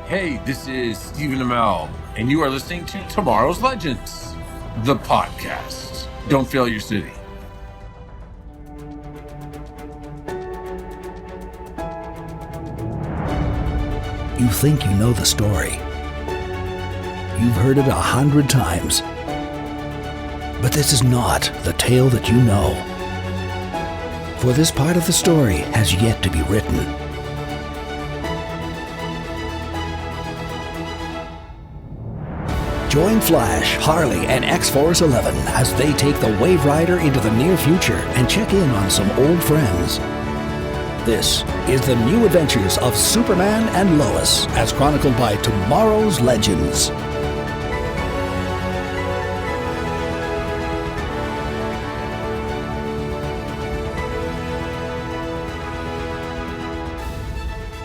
Hey, this is Stephen Amell, and you are listening to Tomorrow's Legends, the podcast. Don't fail your city. You think you know the story. You've heard it 100 times. But this is not the tale that you know. For this part of the story has yet to be written. Join Flash, Harley, and X-Force 11 as they take the Wave Rider into the near future and check in on some old friends. This is the new adventures of Superman and Lois, as chronicled by Tomorrow's Legends.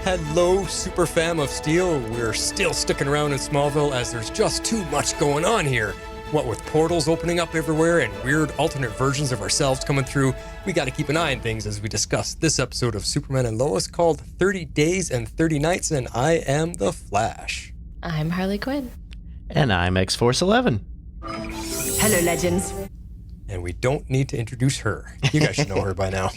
Hello, super fam of Steel. We're still sticking around in Smallville as there's just too much going on here. What with portals opening up everywhere and weird alternate versions of ourselves coming through, we got to keep an eye on things as we discuss this episode of Superman and Lois called 30 Days and 30 Nights, and I am the Flash. I'm Harley Quinn. And I'm X-Force 11. Hello, Legends. And we don't need to introduce her. You guys should know her by now.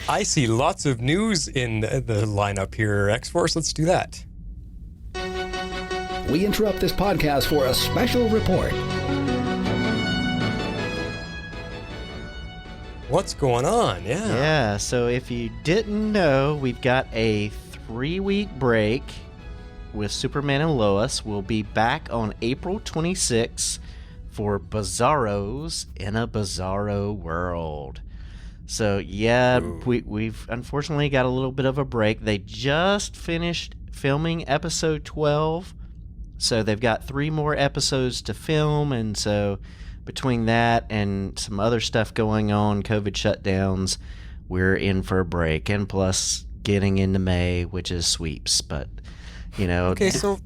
I see lots of news in the lineup here. X-Force, let's do that. We interrupt this podcast for a special report. What's going on? Yeah, so if you didn't know, we've got a 3-week break with Superman and Lois. We'll be back on April 26th for Bizarros in a Bizarro World. So yeah, we've unfortunately got a little bit of a break. They just finished filming episode 12, so they've got 3 more episodes to film, and so between that and some other stuff going on, COVID shutdowns, we're in for a break, and plus getting into May, which is sweeps, but you know. Okay, so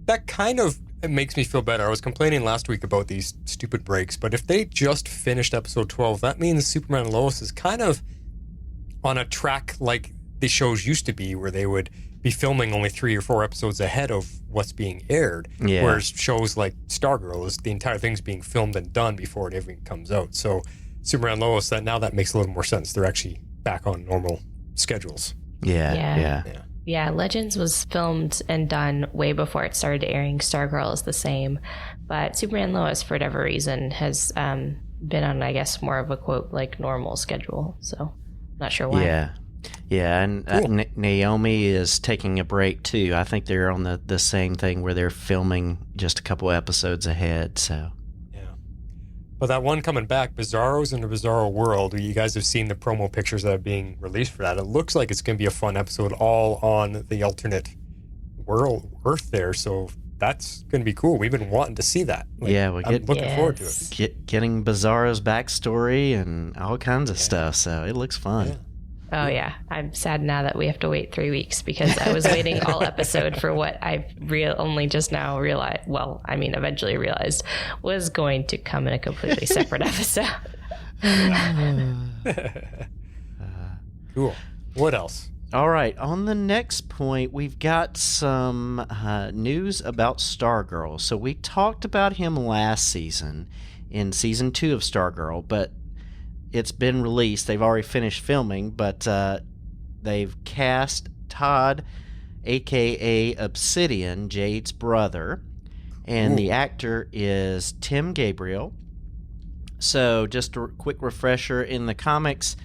that kind of it makes me feel better. I was complaining last week about these stupid breaks, but if they just finished episode 12, that means Superman and Lois is kind of on a track like the shows used to be, where they would be filming only 3 or 4 episodes ahead of what's being aired. Yeah. Whereas shows like Stargirl, is the entire thing's being filmed and done before it even comes out. So Superman and Lois, that makes a little more sense. They're actually back on normal schedules. Yeah. Yeah, Legends was filmed and done way before it started airing. Stargirl is the same. But Superman and Lois, for whatever reason, has been on, I guess, more of a, quote, like, normal schedule. So, not sure why. Yeah, and Cool. Naomi is taking a break, too. I think they're on the same thing where they're filming just a couple episodes ahead, so. But that one coming back, Bizarros in a Bizarro World, you guys have seen the promo pictures that are being released for that. It looks like it's going to be a fun episode all on the alternate world, Earth there. So that's going to be cool. We've been wanting to see that. I'm looking forward to it. Getting Bizarro's backstory and all kinds of stuff, so it looks fun. Yeah. Oh, yeah. I'm sad now that we have to wait 3 weeks because I was waiting all episode for what I only just now realized, eventually realized was going to come in a completely separate episode. Cool. What else? All right, on the next point, we've got some news about Stargirl. So we talked about him last season in season 2 of Stargirl, but it's been released. They've already finished filming, but they've cast Todd, a.k.a. Obsidian, Jade's brother, and the actor is Tim Gabriel. So just a quick refresher, in the comics,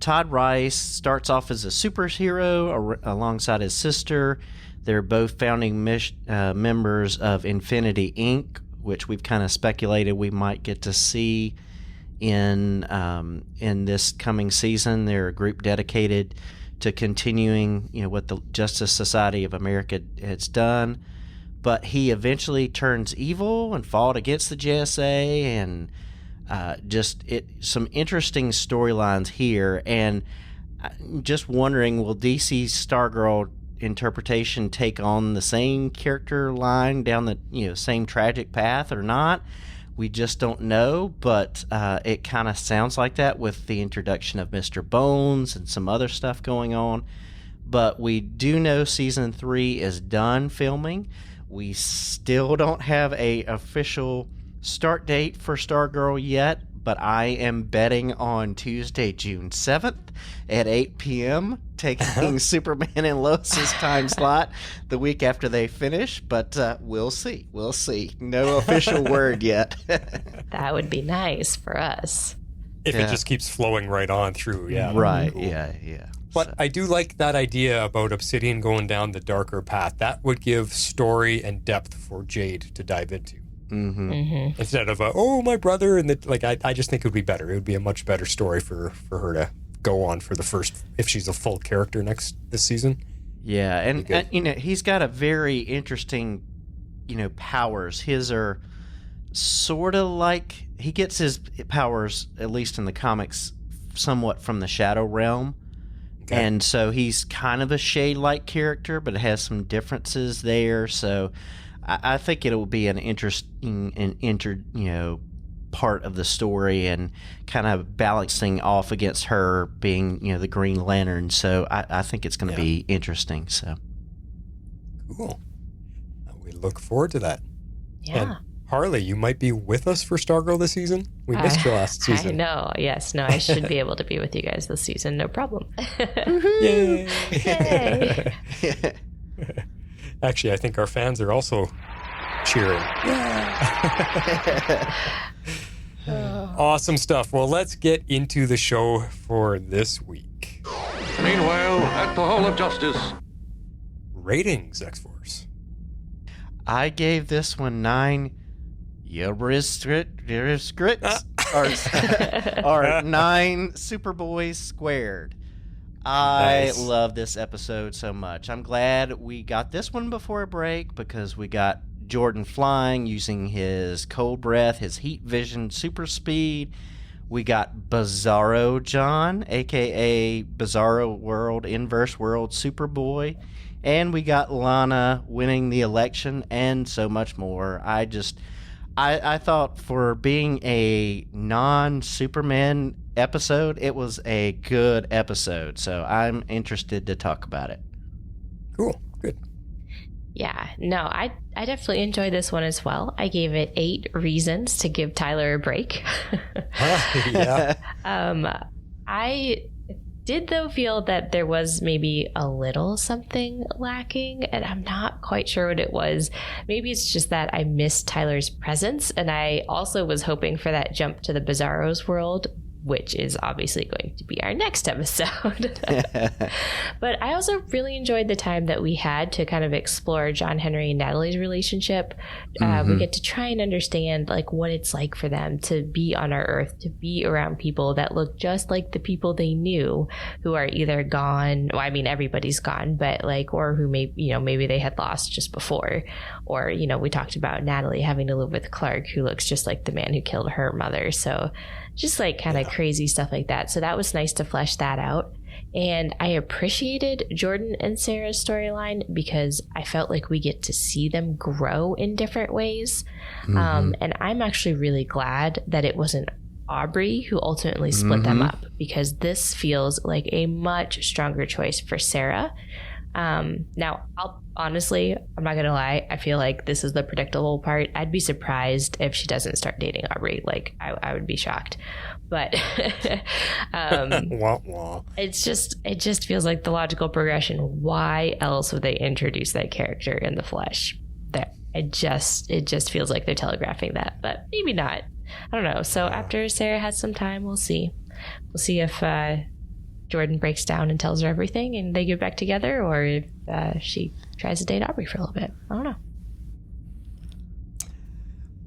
Todd Rice starts off as a superhero alongside his sister. They're both founding members of Infinity Inc., which we've kind of speculated we might get to see in this coming season. They're a group dedicated to continuing, what the Justice Society of America has done. But he eventually turns evil and fought against the JSA, and some interesting storylines here. And just wondering, will DC's Stargirl interpretation take on the same character line down the same tragic path or not? We just don't know, but it kind of sounds like that with the introduction of Mr. Bones and some other stuff going on. but we do know season 3 is done filming. We still don't have a official start date for Stargirl yet, but I am betting on Tuesday, June 7th at 8 p.m., taking Superman and Lois's time slot the week after they finish, but we'll see. We'll see. No official word yet. That would be nice for us. If it just keeps flowing right on through, yeah. Right, Cool. yeah. But I do like that idea about Obsidian going down the darker path. That would give story and depth for Jade to dive into. Mm-hmm. Instead of, oh, my brother, and I just think it would be better. It would be a much better story for her to go on for the first, if she's a full character this season. Yeah, and he's got a very interesting, powers. His are sort of like, he gets his powers, at least in the comics, somewhat from the Shadow Realm. Okay. And so he's kind of a Shade-like character, but it has some differences there. So I think it will be an interesting and part of the story, and kind of balancing off against her being the Green Lantern. So I think it's going to be interesting. So cool. We look forward to that. Yeah. And Harley, you might be with us for Stargirl this season. We missed you last season. I know. Yes. No, I should be able to be with you guys this season. No problem. Yay. Yay. Actually, I think our fans are also cheering. Awesome stuff. Well, let's get into the show for this week. Meanwhile, at the Hall of Justice. Ratings, X-Force. I gave this one 9 Euroscrits or 9 Superboys squared. I love this episode so much. I'm glad we got this one before a break, because we got Jordan flying using his cold breath, his heat vision, super speed. We got Bizarro John, a.k.a. Bizarro World, Inverse World Superboy. And we got Lana winning the election, and so much more. I thought, for being a non-Superman episode, it was a good episode. So I'm interested to talk about it. Cool. Good. Yeah. No, I definitely enjoyed this one as well. I gave it 8 reasons to give Tyler a break. Yeah. I did, though, feel that there was maybe a little something lacking, and I'm not quite sure what it was. Maybe it's just that I missed Tyler's presence, and I also was hoping for that jump to the Bizarro's world, which is obviously going to be our next episode. But I also really enjoyed the time that we had to kind of explore John Henry and Natalie's relationship. We get to try and understand what it's like for them to be on our Earth, to be around people that look just like the people they knew, who are either gone. Well, I mean, everybody's gone, but or who maybe they had lost just before, or we talked about Natalie having to live with Clark, who looks just like the man who killed her mother. So just kind of crazy stuff like that. So that was nice to flesh that out. And I appreciated Jordan and Sarah's storyline, because I felt like we get to see them grow in different ways. And I'm actually really glad that it wasn't Aubrey who ultimately split them up, because this feels like a much stronger choice for Sarah. Now, I'm not gonna lie, I feel like this is the predictable part. I'd be surprised if she doesn't start dating Aubrey. I would be shocked. But wah, wah. it just feels like the logical progression. Why else would they introduce that character in the flesh? It just feels like they're telegraphing that, but maybe not. I don't know. So after Sarah has some time, we'll see. We'll see if Jordan breaks down and tells her everything and they get back together, or if she tries to date Aubrey for a little bit. I don't know.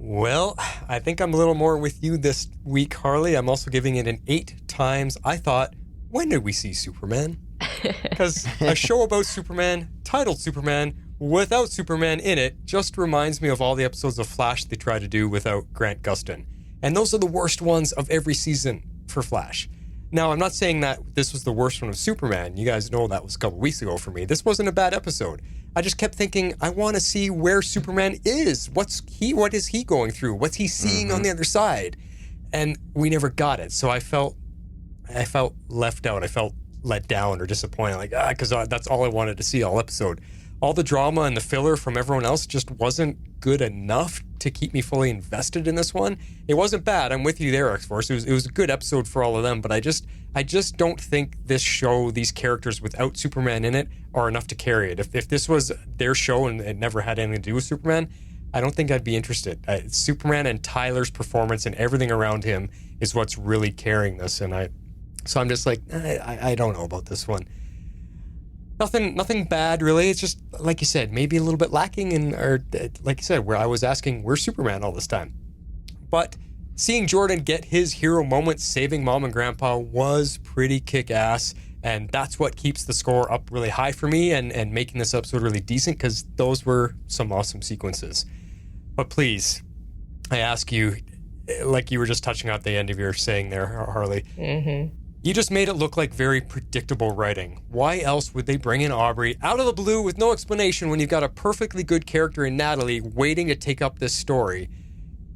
Well, I think I'm a little more with you this week, Harley. I'm also giving it an 8 times. I thought, when did we see Superman? Because a show about Superman, titled Superman, without Superman in it, just reminds me of all the episodes of Flash they try to do without Grant Gustin. And those are the worst ones of every season for Flash. Now, I'm not saying that this was the worst one of Superman. You guys know that was a couple weeks ago for me. This wasn't a bad episode. I just kept thinking, I want to see where Superman is. What is he going through? What's he seeing on the other side? And we never got it. So I felt left out. I felt let down or disappointed, like, because that's all I wanted to see all episode. All the drama and the filler from everyone else just wasn't good enough to keep me fully invested in this one. It wasn't bad. I'm with you there, X-Force. It was a good episode for all of them, but I just don't think this show, these characters without Superman in it, are enough to carry it. If this was their show and it never had anything to do with Superman, I don't think I'd be interested. Superman and Tyler's performance and everything around him is what's really carrying this, so I'm just like, I don't know about this one. Nothing bad, really. It's just, like you said, maybe a little bit lacking or like you said, where I was asking, where's Superman all this time? But seeing Jordan get his hero moment saving Mom and Grandpa was pretty kick-ass, and that's what keeps the score up really high for me and making this episode really decent, because those were some awesome sequences. But please, I ask you, like you were just touching on at the end of your saying there, Harley, you just made it look like very predictable writing. Why else would they bring in Aubrey out of the blue with no explanation when you've got a perfectly good character in Natalie waiting to take up this story?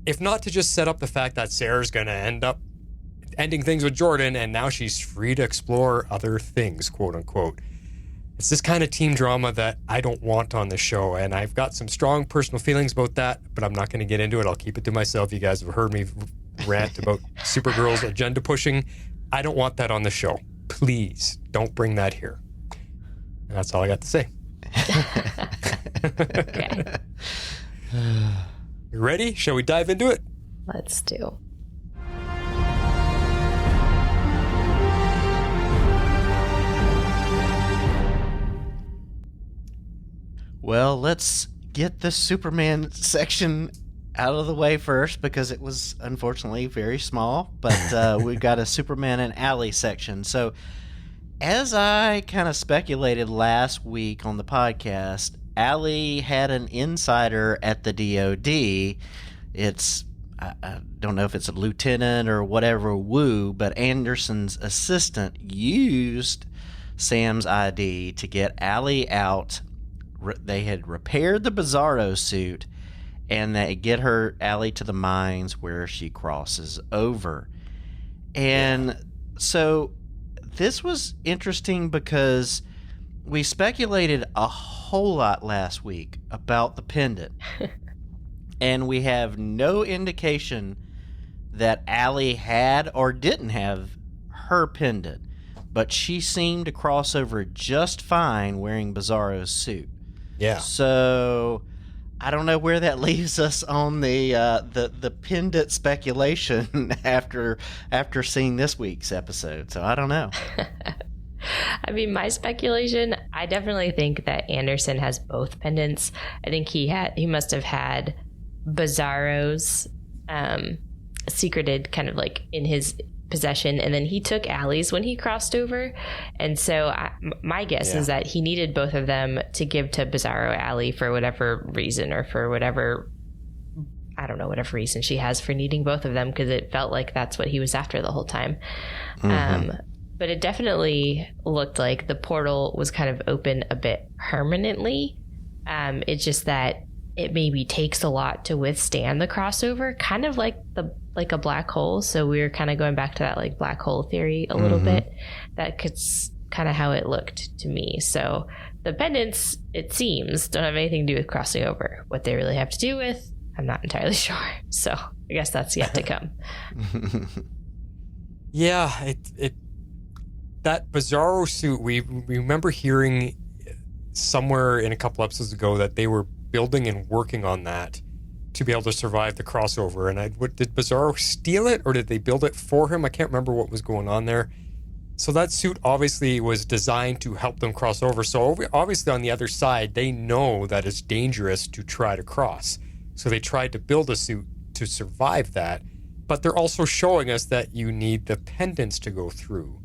If not to just set up the fact that Sarah's going to end up ending things with Jordan and now she's free to explore other things, quote unquote. It's this kind of team drama that I don't want on the show, and I've got some strong personal feelings about that, but I'm not going to get into it. I'll keep it to myself. You guys have heard me rant about Supergirl's agenda pushing. I don't want that on the show. Please don't bring that here. And that's all I got to say. Okay. You ready? Shall we dive into it? Let's do. Well, let's get the Superman section out of the way first, because it was unfortunately very small, but we've got a Superman and Alley section. So as I kind of speculated last week on the podcast, Alley had an insider at the DOD. It's, I don't know if it's a lieutenant or whatever, Wu, but Anderson's assistant used Sam's ID to get Alley out. They had repaired the Bizarro suit, and they get her Alley to the mines where she crosses over. And so this was interesting because we speculated a whole lot last week about the pendant. And we have no indication that Alley had or didn't have her pendant. But she seemed to cross over just fine wearing Bizarro's suit. Yeah. So I don't know where that leaves us on the pendant speculation after seeing this week's episode. So I don't know. I mean, my speculation, I definitely think that Anderson has both pendants. I think he must have had Bizarro's secreted kind of like in his possession, and then he took Allie's when he crossed over. And so my guess is that he needed both of them to give to Bizarro Alley for whatever reason, or for whatever, I don't know, whatever reason she has for needing both of them, because it felt like that's what he was after the whole time. But it definitely looked like the portal was kind of open a bit permanently. It's just that it maybe takes a lot to withstand the crossover, kind of like a black hole. So we were kind of going back to that like black hole theory a little bit. That's kind of how it looked to me. So the pendants, it seems, don't have anything to do with crossing over. What they really have to do with, I'm not entirely sure. So I guess that's yet to come. Yeah, that Bizarro suit, we remember hearing somewhere in a couple episodes ago that they were building and working on that to be able to survive the crossover. And did Bizarro steal it, or did they build it for him? I can't remember what was going on there. So that suit obviously was designed to help them cross over. So obviously on the other side, they know that it's dangerous to try to cross. So they tried to build a suit to survive that. But they're also showing us that you need the pendants to go through.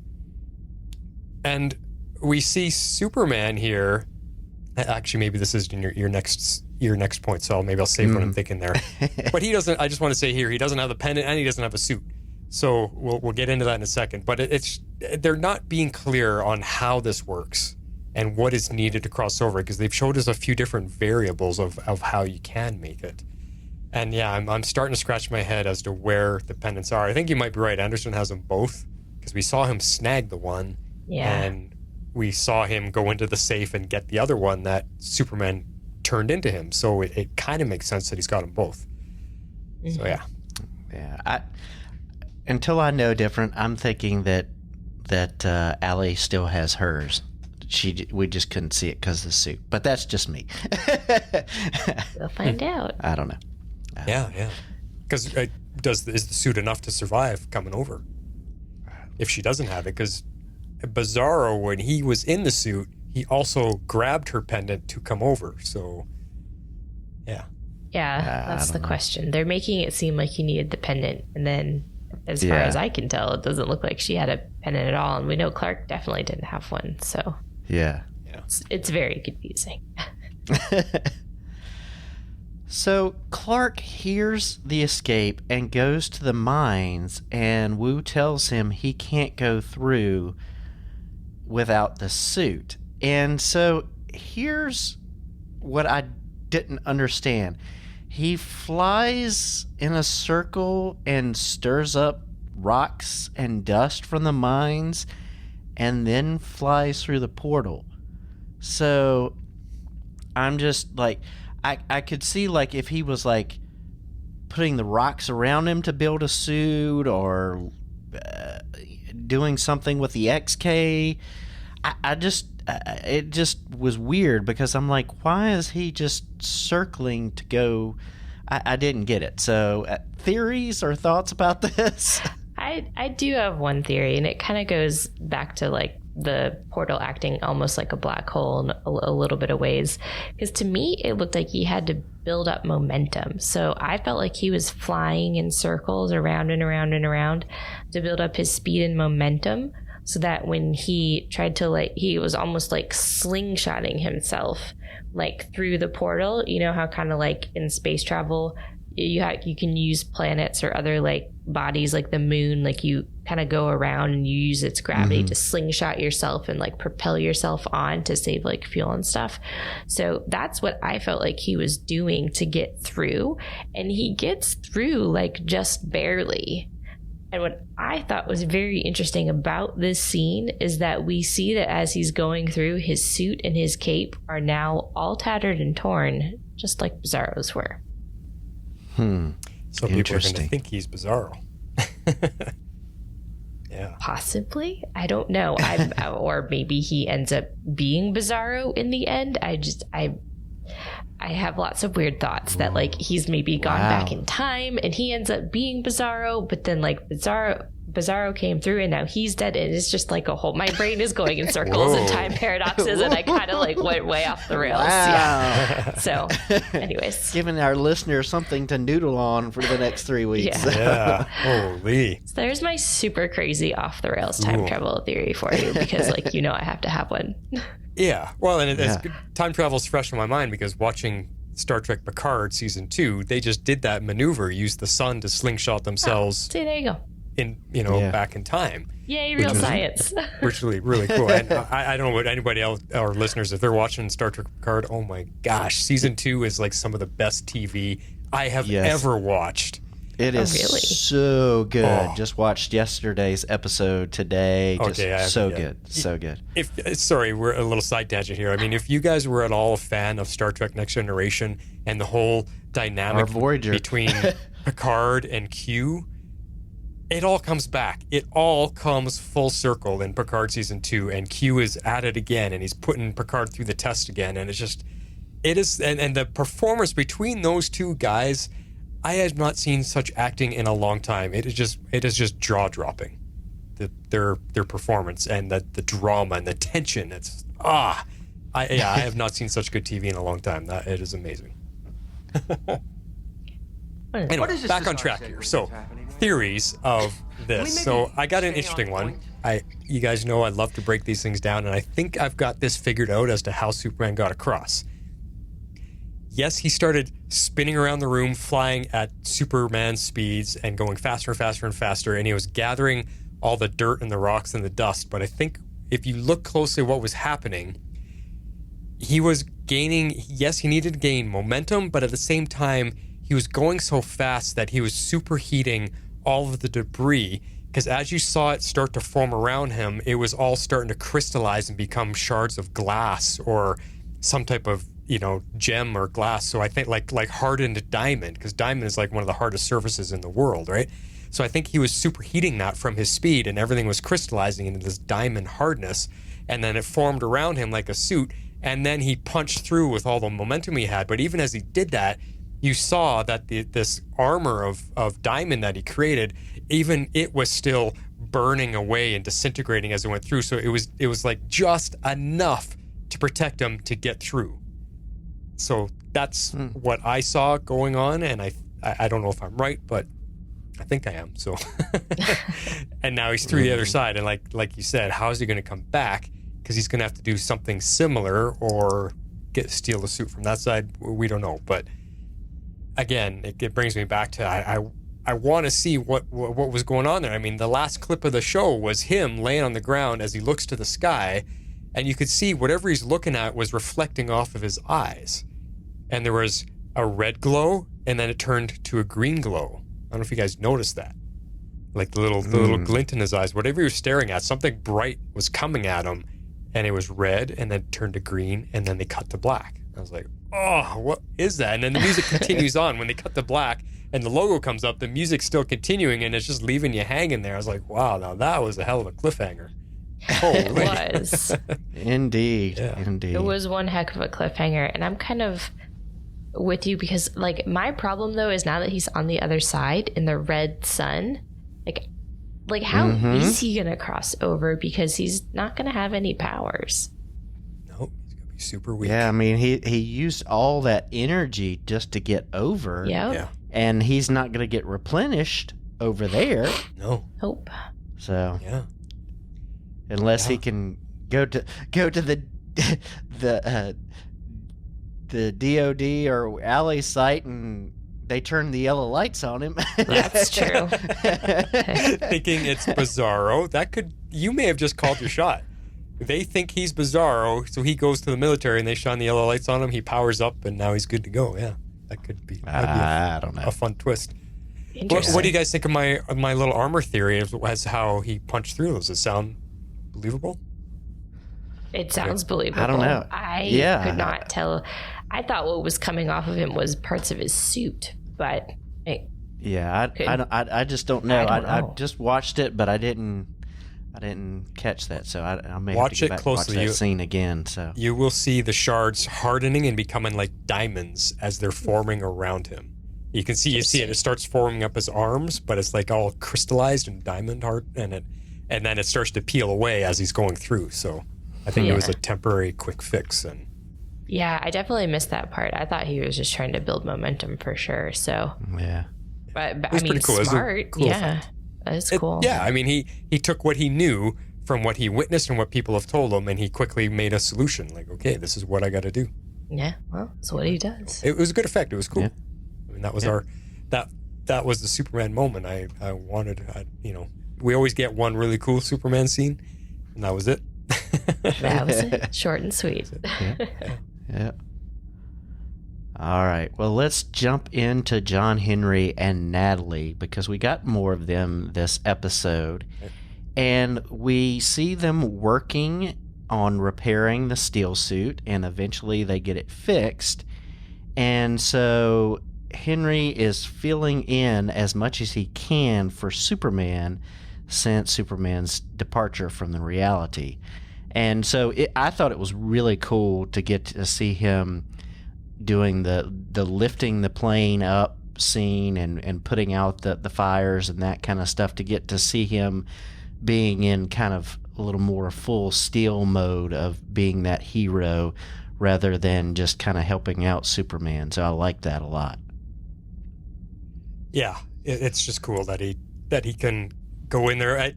And we see Superman here. Actually, maybe this is in your next point, so maybe I'll save what I'm thinking there. But he doesn't. I just want to say here, he doesn't have the pendant and he doesn't have a suit. So we'll get into that in a second. But they're not being clear on how this works and what is needed to cross over, because they've showed us a few different variables of how you can make it. And yeah, I'm starting to scratch my head as to where the pendants are. I think you might be right. Anderson has them both, because we saw him snag the one Yeah. And we saw him go into the safe and get the other one that Superman turned into him. So it kind of makes sense that he's got them both. So yeah. Yeah. Until I know different, I'm thinking that Allie still has hers. We just couldn't see it because of the suit. But that's just me. We'll find out. I don't know. Yeah. Because is the suit enough to survive coming over? If she doesn't have it, because Bizarro, when he was in the suit, he also grabbed her pendant to come over. So, yeah. Yeah, that's the question. They're making it seem like he needed the pendant, and then, as far as I can tell, it doesn't look like she had a pendant at all, and we know Clark definitely didn't have one, so... Yeah. It's very confusing. So Clark hears the escape and goes to the mines, and Wu tells him he can't go through without the suit. And so here's what I didn't understand. He flies in a circle and stirs up rocks and dust from the mines and then flies through the portal. So I'm just like... I could see, like, if he was, like, putting the rocks around him to build a suit or doing something with the XK. It just was weird because I'm like, why is he just circling to go? I didn't get it. So theories or thoughts about this? I do have one theory, and it kind of goes back to, like, the portal acting almost like a black hole in a little bit of ways, because to me it looked like he had to build up momentum. So I felt like he was flying in circles around and around and around to build up his speed and momentum, so that when he tried to, like, he was almost like slingshotting himself like through the portal. You know how kind of like in space travel you can use planets or other like bodies like the moon, like you kind of go around and you use its gravity to slingshot yourself and like propel yourself on to save like fuel and stuff. So that's what I felt like he was doing to get through, and he gets through like just barely. And what I thought was very interesting about this scene is that we see that as he's going through, his suit and his cape are now all tattered and torn, just like Bizarro's were. So people are going to think he's Bizarro. Yeah. Possibly. I don't know. Or maybe he ends up being Bizarro in the end. I have lots of weird thoughts that like he's maybe gone back in time and he ends up being Bizarro, but then like Bizarro came through and now he's dead, and it's just like a whole, my brain is going in circles and time paradoxes, and I kind of like went way off the rails. Yeah. So anyways, giving our listeners something to noodle on for the next 3 weeks. Yeah. Holy. So there's my super crazy off the rails time travel theory for you, because like, you know, I have to have one. Yeah. Well, and time travel's fresh in my mind because watching Star Trek Picard season 2, they just did that maneuver, used the sun to slingshot themselves. See, there you go. Back in time. Yay, real science. Which is really cool. And I don't know what anybody else, our listeners, if they're watching Star Trek Picard, oh my gosh, season 2 is like some of the best TV I have ever watched. It is really? So good. Just watched yesterday's episode today. So good. So good. Sorry, we're a little side tangent here. I mean, if you guys were at all a fan of Star Trek Next Generation and the whole dynamic between Picard and Q, it all comes back. It all comes full circle in Picard season 2, and Q is at it again, and he's putting Picard through the test again, and and the performance between those two guys, I have not seen such acting in a long time. It is just jaw dropping. Their performance and the drama and the tension. I have not seen such good TV in a long time. It is amazing. Anyway, back on track here. So, theories of this. So, I got an interesting one. You guys know I love to break these things down, and I think I've got this figured out as to how Superman got across. Yes, he started spinning around the room, flying at Superman speeds and going faster and faster and faster, and he was gathering all the dirt and the rocks and the dust. But I think if you look closely at what was happening, he was gaining, yes, he needed to gain momentum, but at the same time, he was going so fast that he was superheating all of the debris, because as you saw it start to form around him, it was all starting to crystallize and become shards of glass or some type of, gem or glass. So I think like hardened diamond, because diamond is like one of the hardest surfaces in the world, right? So I think he was superheating that from his speed, and everything was crystallizing into this diamond hardness, and then it formed around him like a suit, and then he punched through with all the momentum he had. But even as he did that, you saw that this armor of diamond that he created, even it was still burning away and disintegrating as it went through. So it was like just enough to protect him to get through. So that's what I saw going on, and I don't know if I'm right, but I think I am. So, and now he's through the other side, and like you said, how is he going to come back? Because he's going to have to do something similar or steal the suit from that side. We don't know, but again, it brings me back to I want to see what was going on there. I mean, the last clip of the show was him laying on the ground as he looks to the sky, and you could see whatever he's looking at was reflecting off of his eyes, and there was a red glow, and then it turned to a green glow. I don't know if you guys noticed that. Like the little glint in his eyes. Whatever he was staring at, something bright was coming at him, and it was red, and then turned to green, and then they cut to black. I was like, oh, what is that? And then the music continues on. When they cut to black and the logo comes up, the music's still continuing, and it's just leaving you hanging there. I was like, wow, now that was a hell of a cliffhanger. It was. Indeed. Yeah. Indeed. It was one heck of a cliffhanger, and I'm kind of with you because, like, my problem though is now that he's on the other side in the red sun, like how is he gonna cross over? Because he's not gonna have any powers. Nope, he's gonna be super weak. Yeah, I mean, he used all that energy just to get over. Yep. Yeah. And he's not going to get replenished over there. No. Hope. So Yeah. unless he can go to the DOD or Alley site and they turn the yellow lights on him. That's true. Thinking it's Bizarro. You may have just called your shot. They think he's Bizarro, so he goes to the military and they shine the yellow lights on him. He powers up and now he's good to go. Yeah, that could be. I don't know. A fun twist. Interesting. What do you guys think of my little armor theory as how he punched through? Does it sound believable? It sounds believable. I don't know. I could not tell. I thought what was coming off of him was parts of his suit, but I just don't know. I just watched it, but I didn't catch that, so I may have to go back and watch that scene again. So you will see the shards hardening and becoming like diamonds as they're forming around him. You see it. It starts forming up his arms, but it's like all crystallized and diamond hard, and then it starts to peel away as he's going through. So I think it was a temporary quick fix. And yeah, I definitely missed that part. I thought he was just trying to build momentum for sure. So yeah, but I mean, pretty cool. Smart. Cool yeah, effect. That's cool. Yeah, I mean, he took what he knew from what he witnessed and what people have told him, and he quickly made a solution. Like, okay, this is what I got to do. Yeah, well, that's what he does. It was a good effect. It was cool. Yeah. I mean, that was that was the Superman moment I wanted. We always get one really cool Superman scene, and that was it. That was it. Short and sweet. Yeah. All right. Well, let's jump into John Henry and Natalie because we got more of them this episode. And we see them working on repairing the steel suit, and eventually they get it fixed. And so Henry is filling in as much as he can for Superman since Superman's departure from the reality. And so I thought it was really cool to get to see him doing the lifting the plane up scene and putting out the fires and that kind of stuff, to get to see him being in kind of a little more full steel mode of being that hero rather than just kind of helping out Superman. So I like that a lot. Yeah, it's just cool that he can go in there.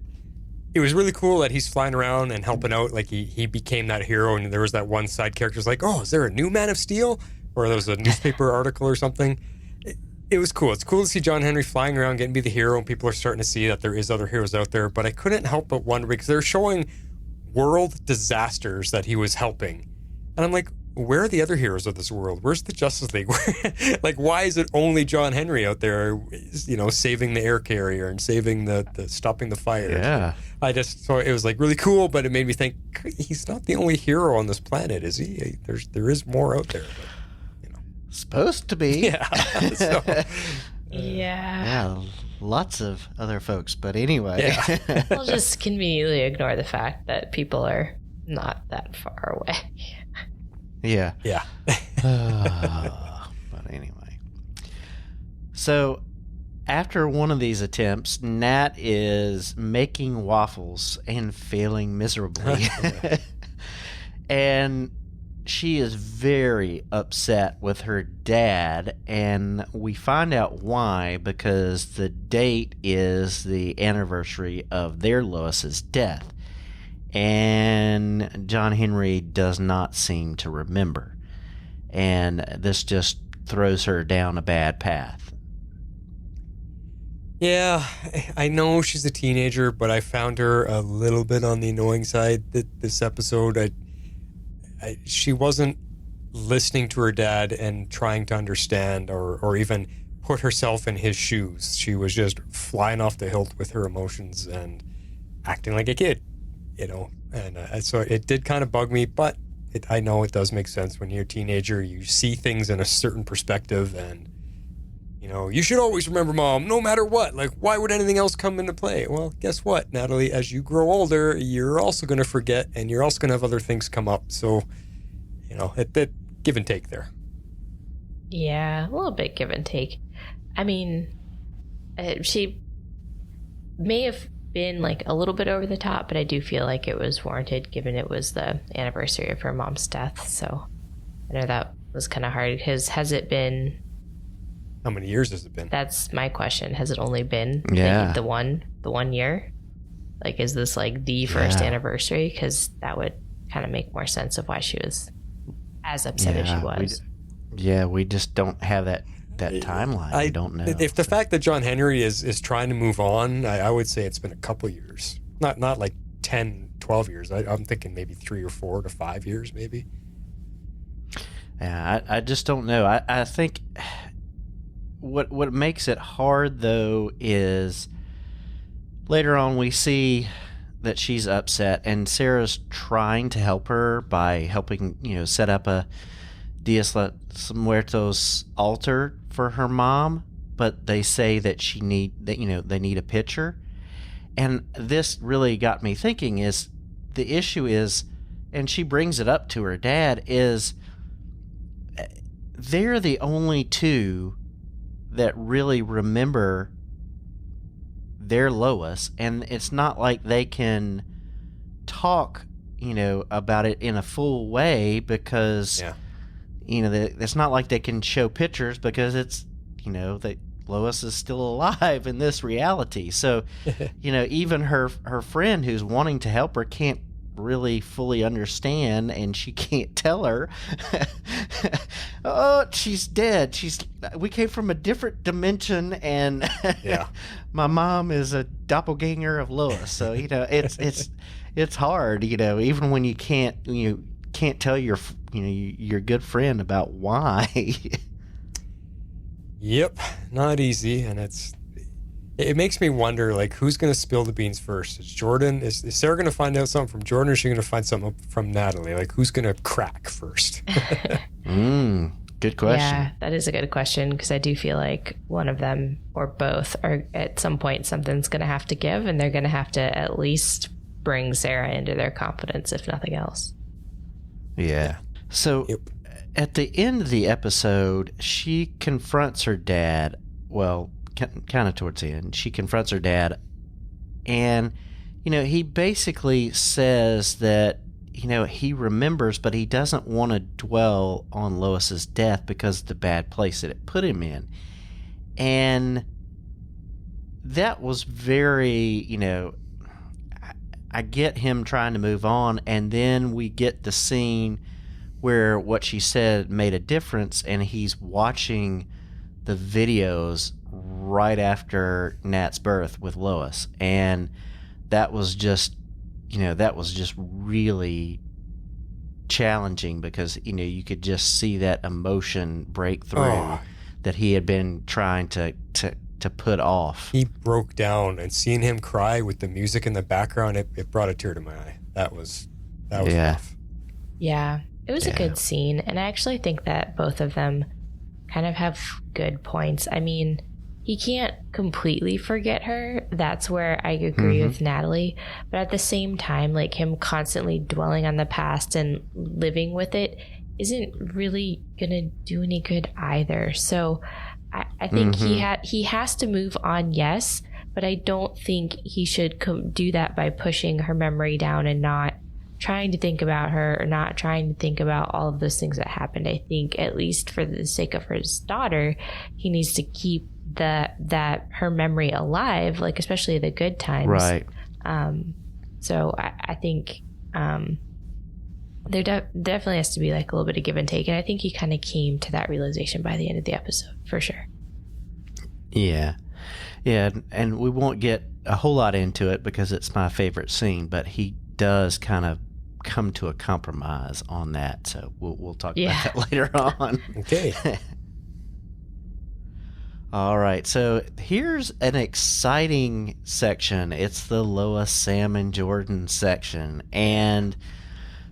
It was really cool that he's flying around and helping out. Like he became that hero, and there was that one side character who's like, oh, is there a new Man of Steel? Or there was a newspaper article or something. It was cool. It's cool to see John Henry flying around, getting to be the hero, and people are starting to see that there is other heroes out there. But I couldn't help but wonder, because they're showing world disasters that he was helping. And I'm like, where are the other heroes of this world? Where's the Justice League? Like, why is it only John Henry out there, saving the air carrier and saving the stopping the fire? Yeah. So it was like really cool, but it made me think he's not the only hero on this planet, is he? There is more out there. But, Supposed to be. Yeah. So, Yeah, lots of other folks, but anyway. Yeah. We'll just conveniently ignore the fact that people are not that far away. Yeah. Yeah. But anyway. So, after one of these attempts, Nat is making waffles and failing miserably. And she is very upset with her dad, and we find out why, because the date is the anniversary of their Lois's death, and John Henry does not seem to remember, and this just throws her down a bad path. Yeah, I know she's a teenager, but I found her a little bit on the annoying side this episode. She wasn't listening to her dad and trying to understand or even put herself in his shoes. She was just flying off the hilt with her emotions and acting like a kid, And so it did kind of bug me, but I know it does make sense. When you're a teenager, you see things in a certain perspective, and, you should always remember Mom, no matter what. Like, why would anything else come into play? Well, guess what, Natalie? As you grow older, you're also going to forget, and you're also going to have other things come up. So, it give and take there. Yeah, a little bit give and take. I mean, she may have been like a little bit over the top, but I do feel like it was warranted given it was the anniversary of her mom's death. So I know that was kind of hard. Has it been... How many years has it been? That's my question. Has it only been Yeah. the one year? Like, is this like the first anniversary? Because that would kind of make more sense of why she was as upset as she was. We just don't have that timeline. I don't know. If the fact that John Henry is trying to move on, I would say it's been a couple years. Not like 10, 12 years. I'm thinking maybe 3 or 4 to 5 years, maybe. Yeah, I just don't know. I think what makes it hard, though, is later on we see that she's upset, and Sarah's trying to help her by helping, set up a Dias Los Muertos altar for her mom, but they say that they need a picture. And this really got me thinking, is the issue is, and she brings it up to her dad, is they're the only two that really remember their Lois, and it's not like they can talk, about it in a full way, because it's not like they can show pictures, because it's, that Lois is still alive in this reality. So, even her friend who's wanting to help her can't really fully understand, and she can't tell her, oh, she's dead. We came from a different dimension, and my mom is a doppelganger of Lois. So, it's hard, even when you can't tell your good friend about why. Yep, not easy, and it makes me wonder, like, who's going to spill the beans first? Is Sarah going to find out something from Jordan, or is she going to find something from Natalie? Like, who's going to crack first? Good question. Yeah, that is a good question, because I do feel like one of them or both are at some point something's going to have to give, and they're going to have to at least bring Sarah into their confidence, if nothing else. Yeah. So at the end of the episode, she confronts her dad. Well, kind of towards the end, she confronts her dad, and he basically says that he remembers, but he doesn't want to dwell on Lois's death because of the bad place that it put him in. And that was very, I get him trying to move on, and then we get the scene where what she said made a difference, and he's watching the videos right after Nat's birth with Lois, and that was just really challenging because, you could just see that emotion break through that he had been trying to put off. He broke down, and seeing him cry with the music in the background, it brought a tear to my eye. That was rough. Yeah, it was a good scene, and I actually think that both of them kind of have good points. I mean, he can't completely forget her. That's where I agree with Natalie. But at the same time, like, him constantly dwelling on the past and living with it isn't really gonna do any good either. So I think he has to move on, yes, but I don't think he should do that by pushing her memory down and not trying to think about her or not trying to think about all of those things that happened. I think, at least for the sake of his daughter, he needs to keep that her memory alive, like especially the good times. Right. So I think there definitely has to be like a little bit of give and take, and I think he kind of came to that realization by the end of the episode for sure. Yeah, and we won't get a whole lot into it because it's my favorite scene, but he does kind of come to a compromise on that, so we'll talk about that later on. Okay. All right, so here's an exciting section. It's the Lois, Sam, and Jordan section. And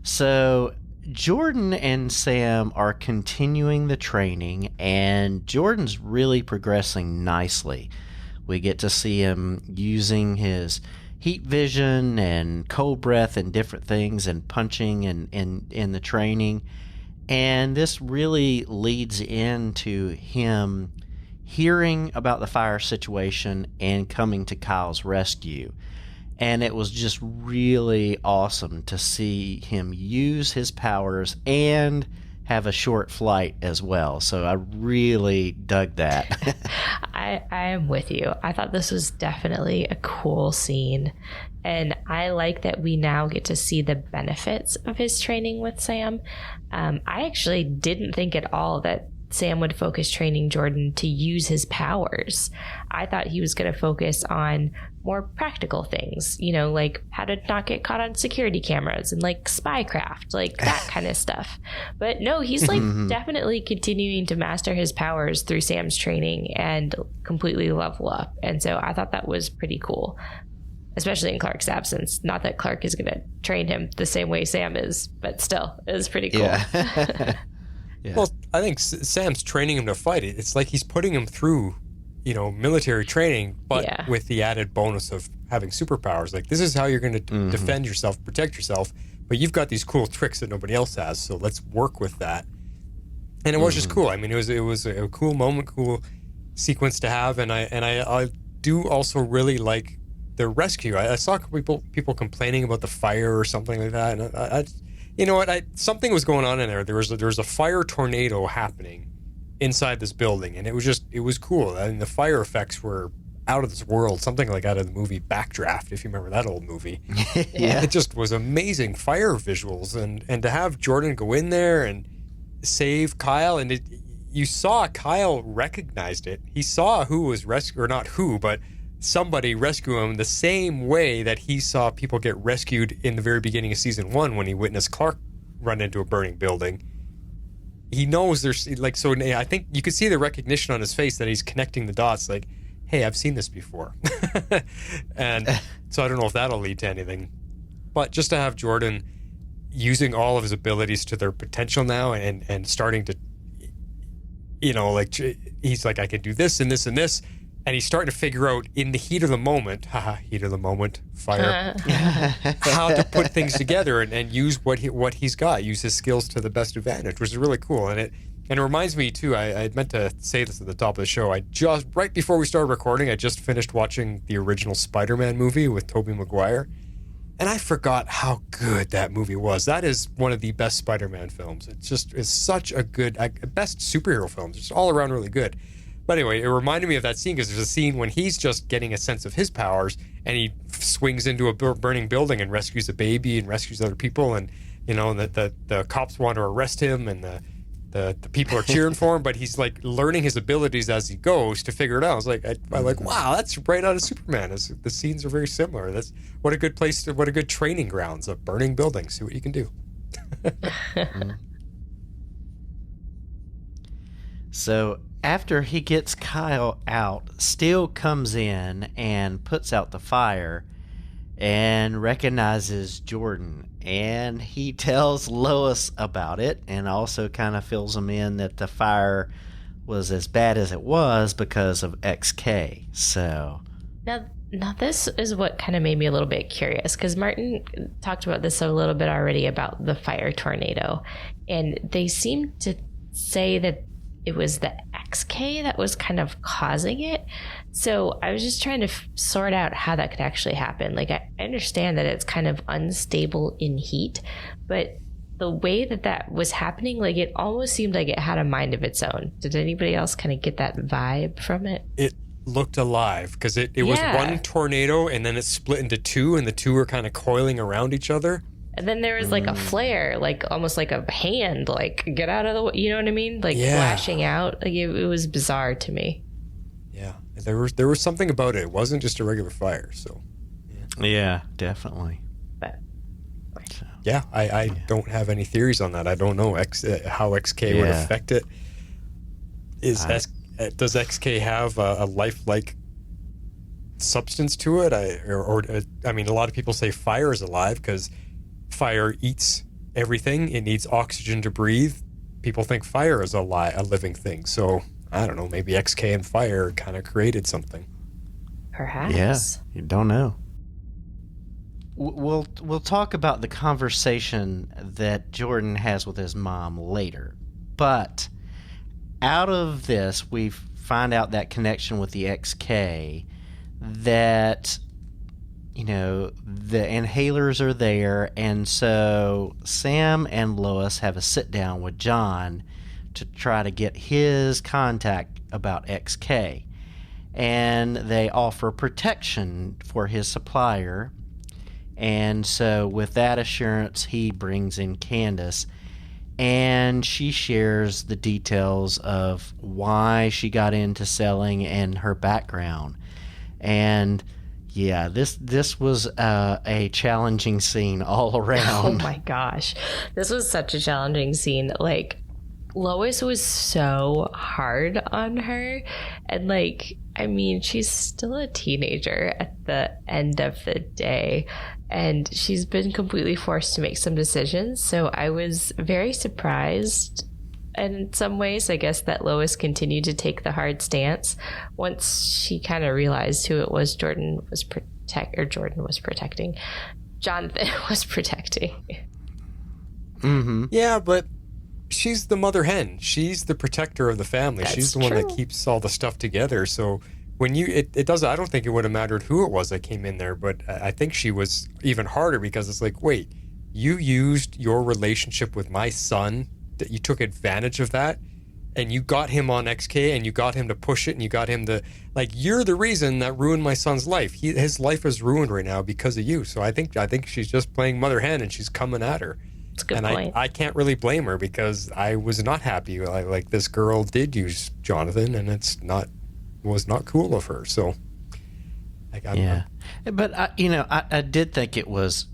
so Jordan and Sam are continuing the training, and Jordan's really progressing nicely. We get to see him using his heat vision and cold breath and different things and punching in the training. And this really leads into him hearing about the fire situation and coming to Kyle's rescue. And it was just really awesome to see him use his powers and have a short flight as well. So I really dug that. I am with you. I thought this was definitely a cool scene. And I like that we now get to see the benefits of his training with Sam. I actually didn't think at all that Sam would focus training Jordan to use his powers. I thought he was going to focus on more practical things, like how to not get caught on security cameras and like spycraft, like that kind of stuff. But no, he's like definitely continuing to master his powers through Sam's training and completely level up. And so I thought that was pretty cool, especially in Clark's absence. Not that Clark is going to train him the same way Sam is, but still, it was pretty cool. Yeah. Yeah. Well, I think Sam's training him to fight. It's like he's putting him through, military training, but with the added bonus of having superpowers. Like, this is how you're going to defend yourself, protect yourself, but you've got these cool tricks that nobody else has, so let's work with that. And it was just cool. I mean, it was a cool moment, cool sequence to have, and I do also really like the rescue. I saw people complaining about the fire or something like that, and I you know what? Something was going on in there. There was a fire tornado happening inside this building, and it was cool. I mean, the fire effects were out of this world. Something like out of the movie Backdraft, if you remember that old movie. Yeah, it just was amazing fire visuals, and to have Jordan go in there and save Kyle, and you saw Kyle recognized it. He saw who was rescued, or not who, but somebody rescue him the same way that he saw people get rescued in the very beginning of season 1 when he witnessed Clark run into a burning building. He knows there's so I think you could see the recognition on his face that he's connecting the dots, like, hey, I've seen this before. And so I don't know if that'll lead to anything, but just to have Jordan using all of his abilities to their potential now and starting to, he's like, I can do this and this and this. And he's starting to figure out in the heat of the moment, fire, how to put things together and use what he's got, use his skills to the best advantage, which is really cool. And it reminds me too, I meant to say this at the top of the show. Right before we started recording, I just finished watching the original Spider-Man movie with Tobey Maguire. And I forgot how good that movie was. That is one of the best Spider-Man films. It's such a good, best superhero films. It's all around really good. But anyway, it reminded me of that scene because there's a scene when he's just getting a sense of his powers and he swings into a burning building and rescues a baby and rescues other people, and the cops want to arrest him and the people are cheering for him, but he's like learning his abilities as he goes to figure it out. I was like, wow, that's right out of Superman. The scenes are very similar. That's what a good place what a good training grounds, a burning building. See what you can do. So after he gets Kyle out, Steele comes in and puts out the fire and recognizes Jordan. And he tells Lois about it and also kind of fills him in that the fire was as bad as it was because of XK. So Now this is what kind of made me a little bit curious, because Martin talked about this a little bit already about the fire tornado, and they seem to say that it was the XK that was kind of causing it. So I was just trying to sort out how that could actually happen. Like, I understand that it's kind of unstable in heat, but the way that was happening, like, it almost seemed like it had a mind of its own. Did anybody else kind of get that vibe from it? It looked alive because it was one tornado and then it split into two, and the two were kind of coiling around each other. And then there was like a flare, like almost like a hand, like, get out of the way, you know what I mean? Like flashing out. Like, it was bizarre to me. Yeah, there was something about it. It wasn't just a regular fire. So yeah, definitely. But yeah, I don't have any theories on that. I don't know how XK would affect it. Does XK have a lifelike substance to it? I mean, a lot of people say fire is alive because fire eats everything. It needs oxygen to breathe. People think fire is a living thing. So I don't know. Maybe XK and fire kind of created something. Perhaps. Yeah, you don't know. We'll talk about the conversation that Jordan has with his mom later, but out of this, we find out that connection with the XK, that, you know, the inhalers are there, and so Sam and Lois have a sit down with John to try to get his contact about XK, and they offer protection for his supplier. And so with that assurance, he brings in Candace, and she shares the details of why she got into selling and her background. And yeah, this was a challenging scene all around. Oh my gosh. This was such a challenging scene. Like, Lois was so hard on her, and like, I mean, she's still a teenager at the end of the day, and she's been completely forced to make some decisions. So I was very surprised, and in some ways, I guess, that Lois continued to take the hard stance once she kind of realized who it was Jordan was protecting. Jonathan was protecting. Mm-hmm. Yeah, but she's the mother hen. She's the protector of the family. That's she's the one true. that keeps all the stuff together. So when it does, I don't think it would have mattered who it was that came in there, but I think she was even harder because it's like, wait, you used your relationship with my son, that you took advantage of that, and you got him on XK, and you got him to push it, and you got him to, like, you're the reason that ruined my son's life. His life is ruined right now because of you. So I think she's just playing mother hen, and she's coming at her. That's a good And point. I can't really blame her because I was not happy. Like, this girl did use Jonathan, and was not cool of her. So, like, But I did think it was,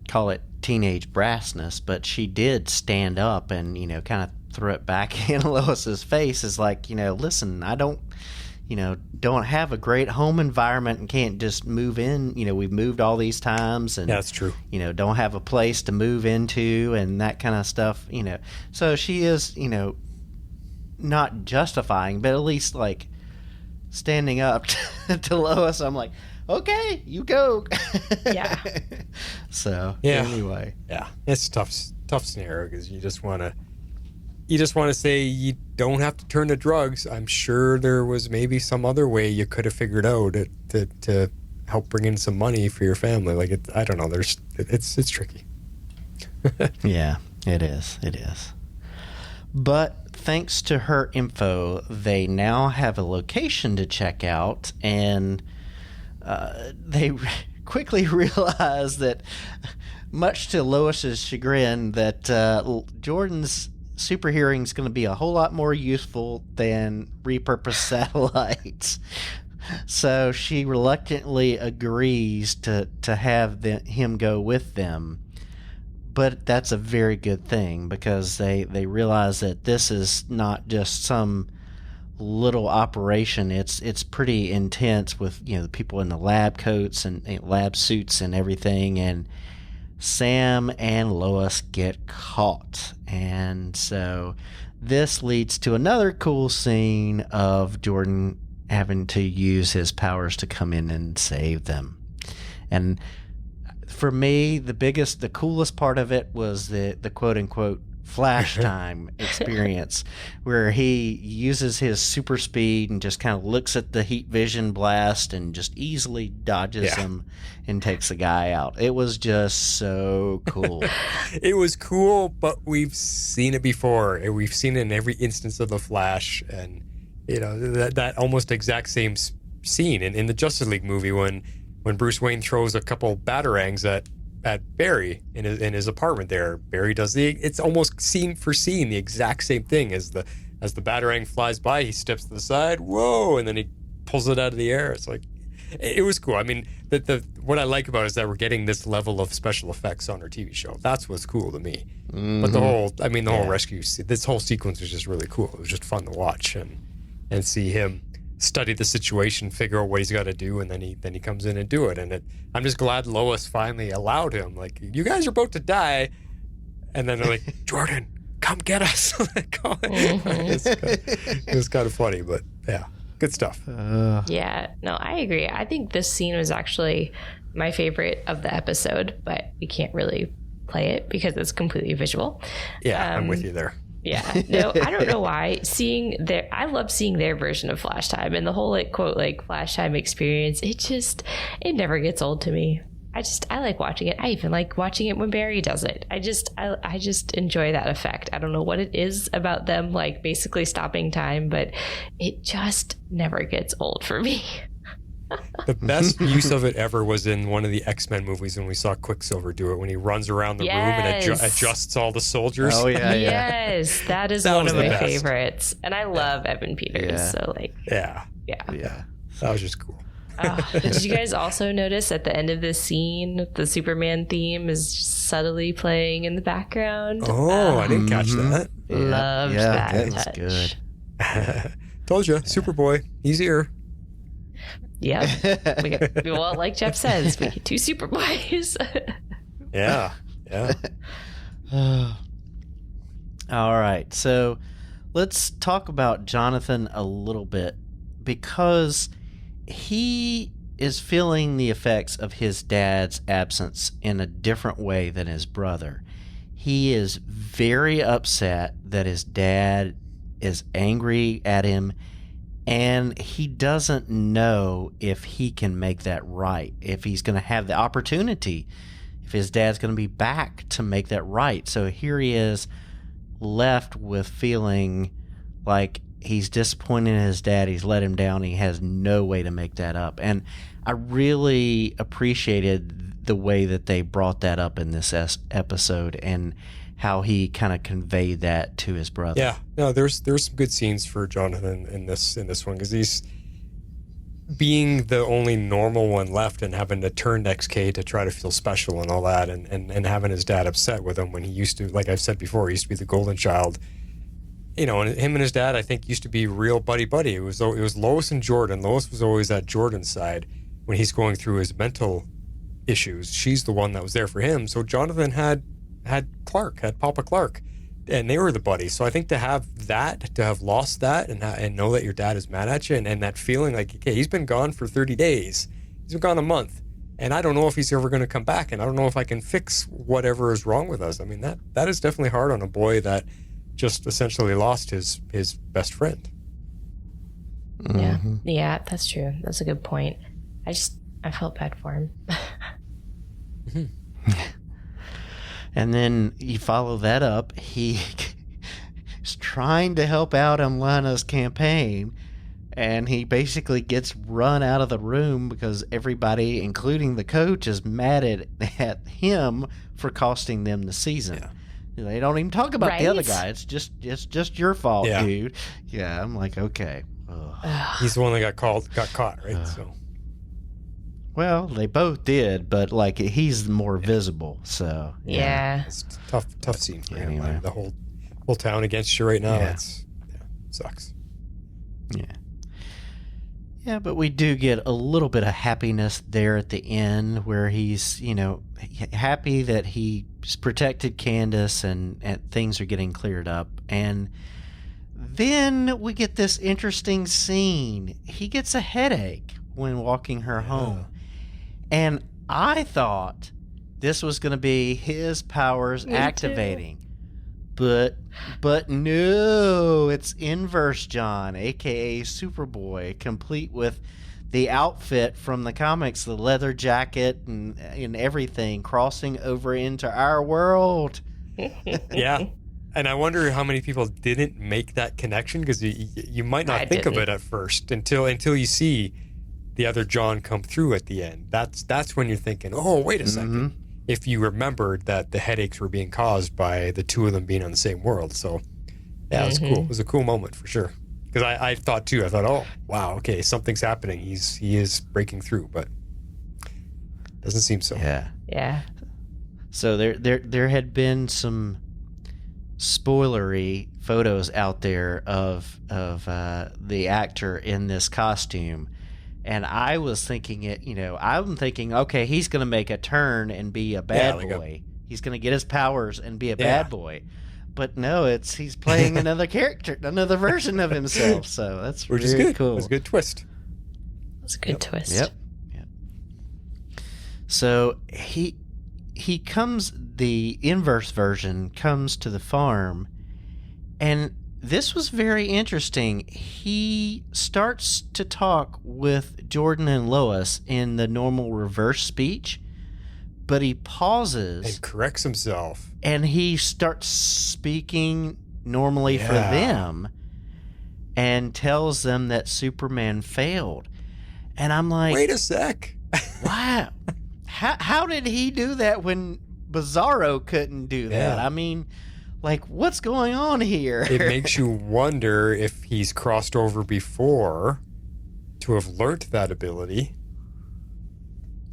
call it teenage brassness, but she did stand up and kind of throw it back in Lois's face. Is like, listen, I don't have a great home environment and can't just move in. We've moved all these times, and yeah, that's true. Don't have a place to move into and that kind of stuff. So she is, not justifying, but at least like standing up to Lois. I'm like, okay, you go. Yeah. So anyway, yeah, it's a tough scenario because you just want to say you don't have to turn to drugs. I'm sure there was maybe some other way you could have figured out to help bring in some money for your family. Like, I don't know. It's tricky. Yeah, it is. It is. But thanks to her info, they now have a location to check out, and they quickly realize that, much to Lois's chagrin, that Jordan's super hearing is going to be a whole lot more useful than repurposed satellites. So she reluctantly agrees to have him go with them. but that's a very good thing because they realize that this is not just some little operation. It's pretty intense with the people in the lab coats and lab suits and everything, and Sam and Lois get caught. And so this leads to another cool scene of Jordan having to use his powers to come in and save them. And for me, the coolest part of it was the quote unquote flash time experience, where he uses his super speed and just kind of looks at the heat vision blast and just easily dodges him and takes the guy out. It was just so cool. It was cool, but we've seen it before. We've seen it in every instance of the Flash, and that almost exact same scene in the Justice League movie when Bruce Wayne throws a couple batarangs at Barry in his apartment there. Barry does it's almost scene for scene the exact same thing. As the batarang flies by, he steps to the side, whoa, and then he pulls it out of the air. It's like, it was cool. I mean, what I like about it is that we're getting this level of special effects on our TV show. That's what's cool to me. Mm-hmm. But the whole rescue, this whole sequence was just really cool. It was just fun to watch and see him study the situation, figure out what he's got to do, and then he comes in and do it. And I'm just glad Lois finally allowed him. Like, you guys are about to die, and then they're like, Jordan, come get us. It was kind of funny, but yeah, good stuff. Yeah, no, I agree. I think this scene was actually my favorite of the episode, but we can't really play it because it's completely visual. Yeah, I'm with you there. Yeah, no, I don't know why. I love seeing their version of Flash Time, and the whole Flash Time experience. It never gets old to me. I like watching it. I even like watching it when Barry does it. I just enjoy that effect. I don't know what it is about them, like basically stopping time, but it just never gets old for me. The best use of it ever was in one of the X-Men movies when we saw Quicksilver do it, when he runs around the room and adjusts all the the Oh, yeah. Yes, that is one of my favorites. And I love Evan Peters. Yeah. So Yeah. That was just cool. Did you guys also notice at the end of this scene, the Superman theme is subtly playing in the background? Oh, I didn't catch that. Loved that was touch. Good. Told you, Superboy, he's here. Yep. Well, like Jeff says, we get two Superboys. Yeah. All right, so let's talk about Jonathan a little bit, because he is feeling the effects of his dad's absence in a different way than his brother. He is very upset that his dad is angry at him, and he doesn't know if he can make that right, if he's going to have the opportunity, if his dad's going to be back to make that right. So here he is, left with feeling like he's disappointed in his dad, he's let him down, he has no way to make that up. And I really appreciated the way that they brought that up in this episode, and how he kind of conveyed that to his brother. Yeah, no, there's some good scenes for Jonathan in this one, because he's being the only normal one left and having to turn XK to try to feel special and all that, and having his dad upset with him when he used to, like I've said before, he used to be the golden child. And him and his dad, I think, used to be real buddy-buddy. It was Lois and Jordan. Lois was always at Jordan's side when he's going through his mental issues. She's the one that was there for him. So Jonathan had Papa Clark, and they were the buddies. So I think to have lost that and know that your dad is mad at you, and that feeling like, okay, he's been gone for 30 days. He's been gone a month. And I don't know if he's ever going to come back, and I don't know if I can fix whatever is wrong with us. I mean, that is definitely hard on a boy that just essentially lost his best friend. Yeah, that's true. That's a good point. I felt bad for him. Mm-hmm. And then you follow that up, he is trying to help out on Lana's campaign, and he basically gets run out of the room because everybody, including the coach, is mad at him for costing them the season. Yeah. They don't even talk about the other guy. It's just your fault, dude. Yeah, I'm like, okay. He's the one that got caught, right? So Well, they both did, but like he's more visible. So Yeah. It's a tough scene for him. Anyway. The whole town against you right now. Yeah. Sucks. Yeah. Yeah, but we do get a little bit of happiness there at the end where he's, happy that he's protected Candace and things are getting cleared up. And then we get this interesting scene. He gets a headache when walking her home. And I thought this was going to be his powers activating. But no, it's Inverse John, a.k.a. Superboy, complete with the outfit from the comics, the leather jacket and everything, crossing over into our world. Yeah. And I wonder how many people didn't make that connection, because you might not think of it at first until you see the other John come through at the end. That's when you're thinking, oh, wait a second. If you remembered that the headaches were being caused by the two of them being on the same world. So, yeah, it was cool. It was a cool moment for sure. Because I thought, too, oh, wow, okay, something's happening. He is breaking through, but doesn't seem so. Yeah. So there had been some spoilery photos out there of the actor in this costume. And I was thinking I'm thinking, okay, he's going to make a turn and be a bad boy. He's going to get his powers and be a bad boy. But no, he's playing another character, another version of himself. So that's Which very is good. cool. It's a good twist. It's a good twist. Yep. So he comes, the inverse version comes to the farm, and this was very interesting. He starts to talk with Jordan and Lois in the normal reverse speech, but he pauses And corrects himself. and he starts speaking normally for them and tells them that Superman failed. And I'm like, Wait a sec. wow. How did he do that when Bizarro couldn't do that? Yeah. I mean, like, what's going on here? It makes you wonder if he's crossed over before to have learnt that ability.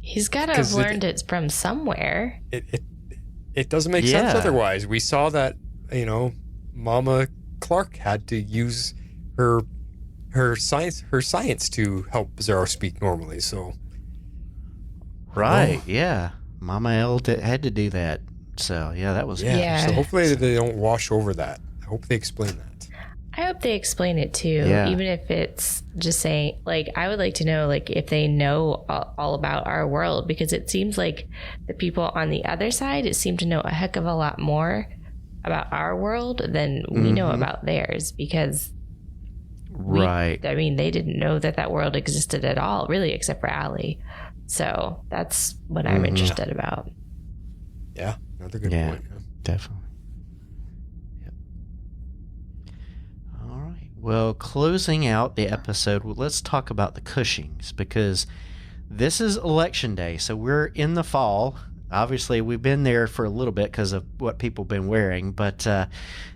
He's got to have learned it from somewhere. It doesn't make sense otherwise. We saw that, Mama Clark had to use her science to help Bizarro speak normally. So, Right, yeah. Mama L had to do that. So, yeah, that was... So hopefully they don't wash over that. I hope they explain that. I hope they explain it too, even if it's just saying, like, I would like to know, like, if they know all about our world, because it seems like the people on the other side seem to know a heck of a lot more about our world than we know about theirs, because they didn't know that world existed at all, really, except for Allie. So that's what I'm interested about. Yeah, another good point. Yeah. Definitely. Yep. All right. Well, closing out the episode, let's talk about the Cushings, because this is election day. So we're in the fall. Obviously, we've been there for a little bit because of what people have been wearing, but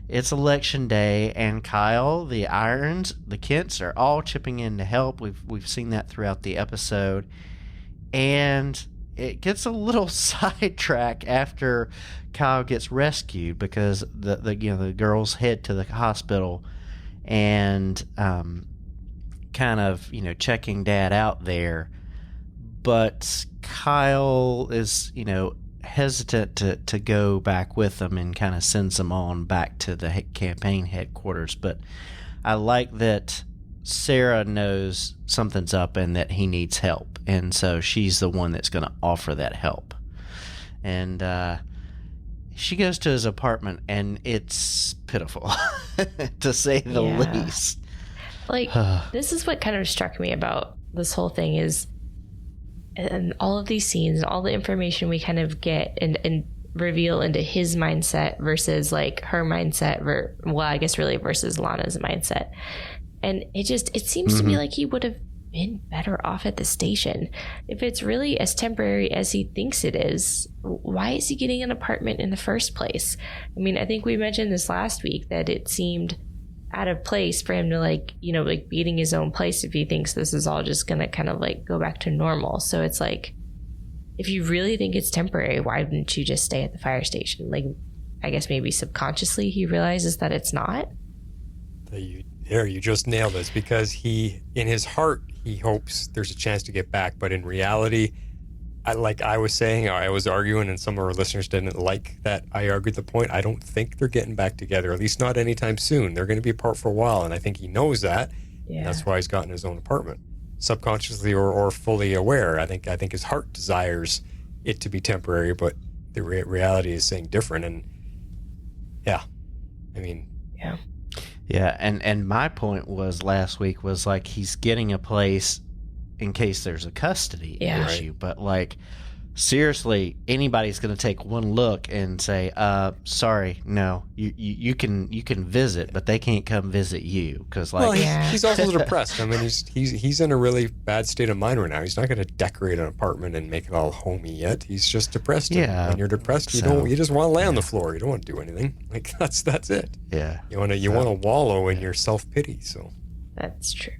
it's election day, and Kyle, the Irons, the Kents are all chipping in to help. We've seen that throughout the episode. And it gets a little sidetrack after Kyle gets rescued, because the girls head to the hospital and kind of checking Dad out there, but Kyle is hesitant to go back with them and kind of sends them on back to the campaign headquarters. But I like that Sarah knows something's up and that he needs help, and so she's the one that's going to offer that help. And she goes to his apartment, and it's pitiful, to say the least. Like, this is what kind of struck me about this whole thing is, and all of these scenes, all the information we kind of get and reveal into his mindset versus like her mindset, I guess really versus Lana's mindset. And it seems to me like he would have been better off at the station. If it's really as temporary as he thinks it is, why is he getting an apartment in the first place? I mean, I think we mentioned this last week that it seemed out of place for him to like, you know, like beating his own place if he thinks this is all just gonna kind of like go back to normal. So it's like, if you really think it's temporary, why wouldn't you just stay at the fire station? Like, I guess maybe subconsciously he realizes that it's not. You just nailed this, because he, in his heart, he hopes there's a chance to get back, but in reality, I was saying, I was arguing, and some of our listeners didn't like that I argued the point. I don't think they're getting back together, at least not anytime soon. They're going to be apart for a while, and I think he knows that. Yeah. And that's why he's gotten his own apartment, subconsciously or fully aware. I think his heart desires it to be temporary, but the reality is saying different. And yeah, I mean, yeah. Yeah, and my point was last week was like he's getting a place in case there's a custody issue. Right. But like, seriously, anybody's going to take one look and say, sorry, no, you can visit, but they can't come visit you, because like, well, he's also depressed. I mean, he's in a really bad state of mind right now. He's not going to decorate an apartment and make it all homey yet. He's just depressed. Yeah. And when you're depressed, you just want to lay on the floor. You don't want to do anything. Like that's it. Yeah. You want to wallow in your self-pity. So that's true.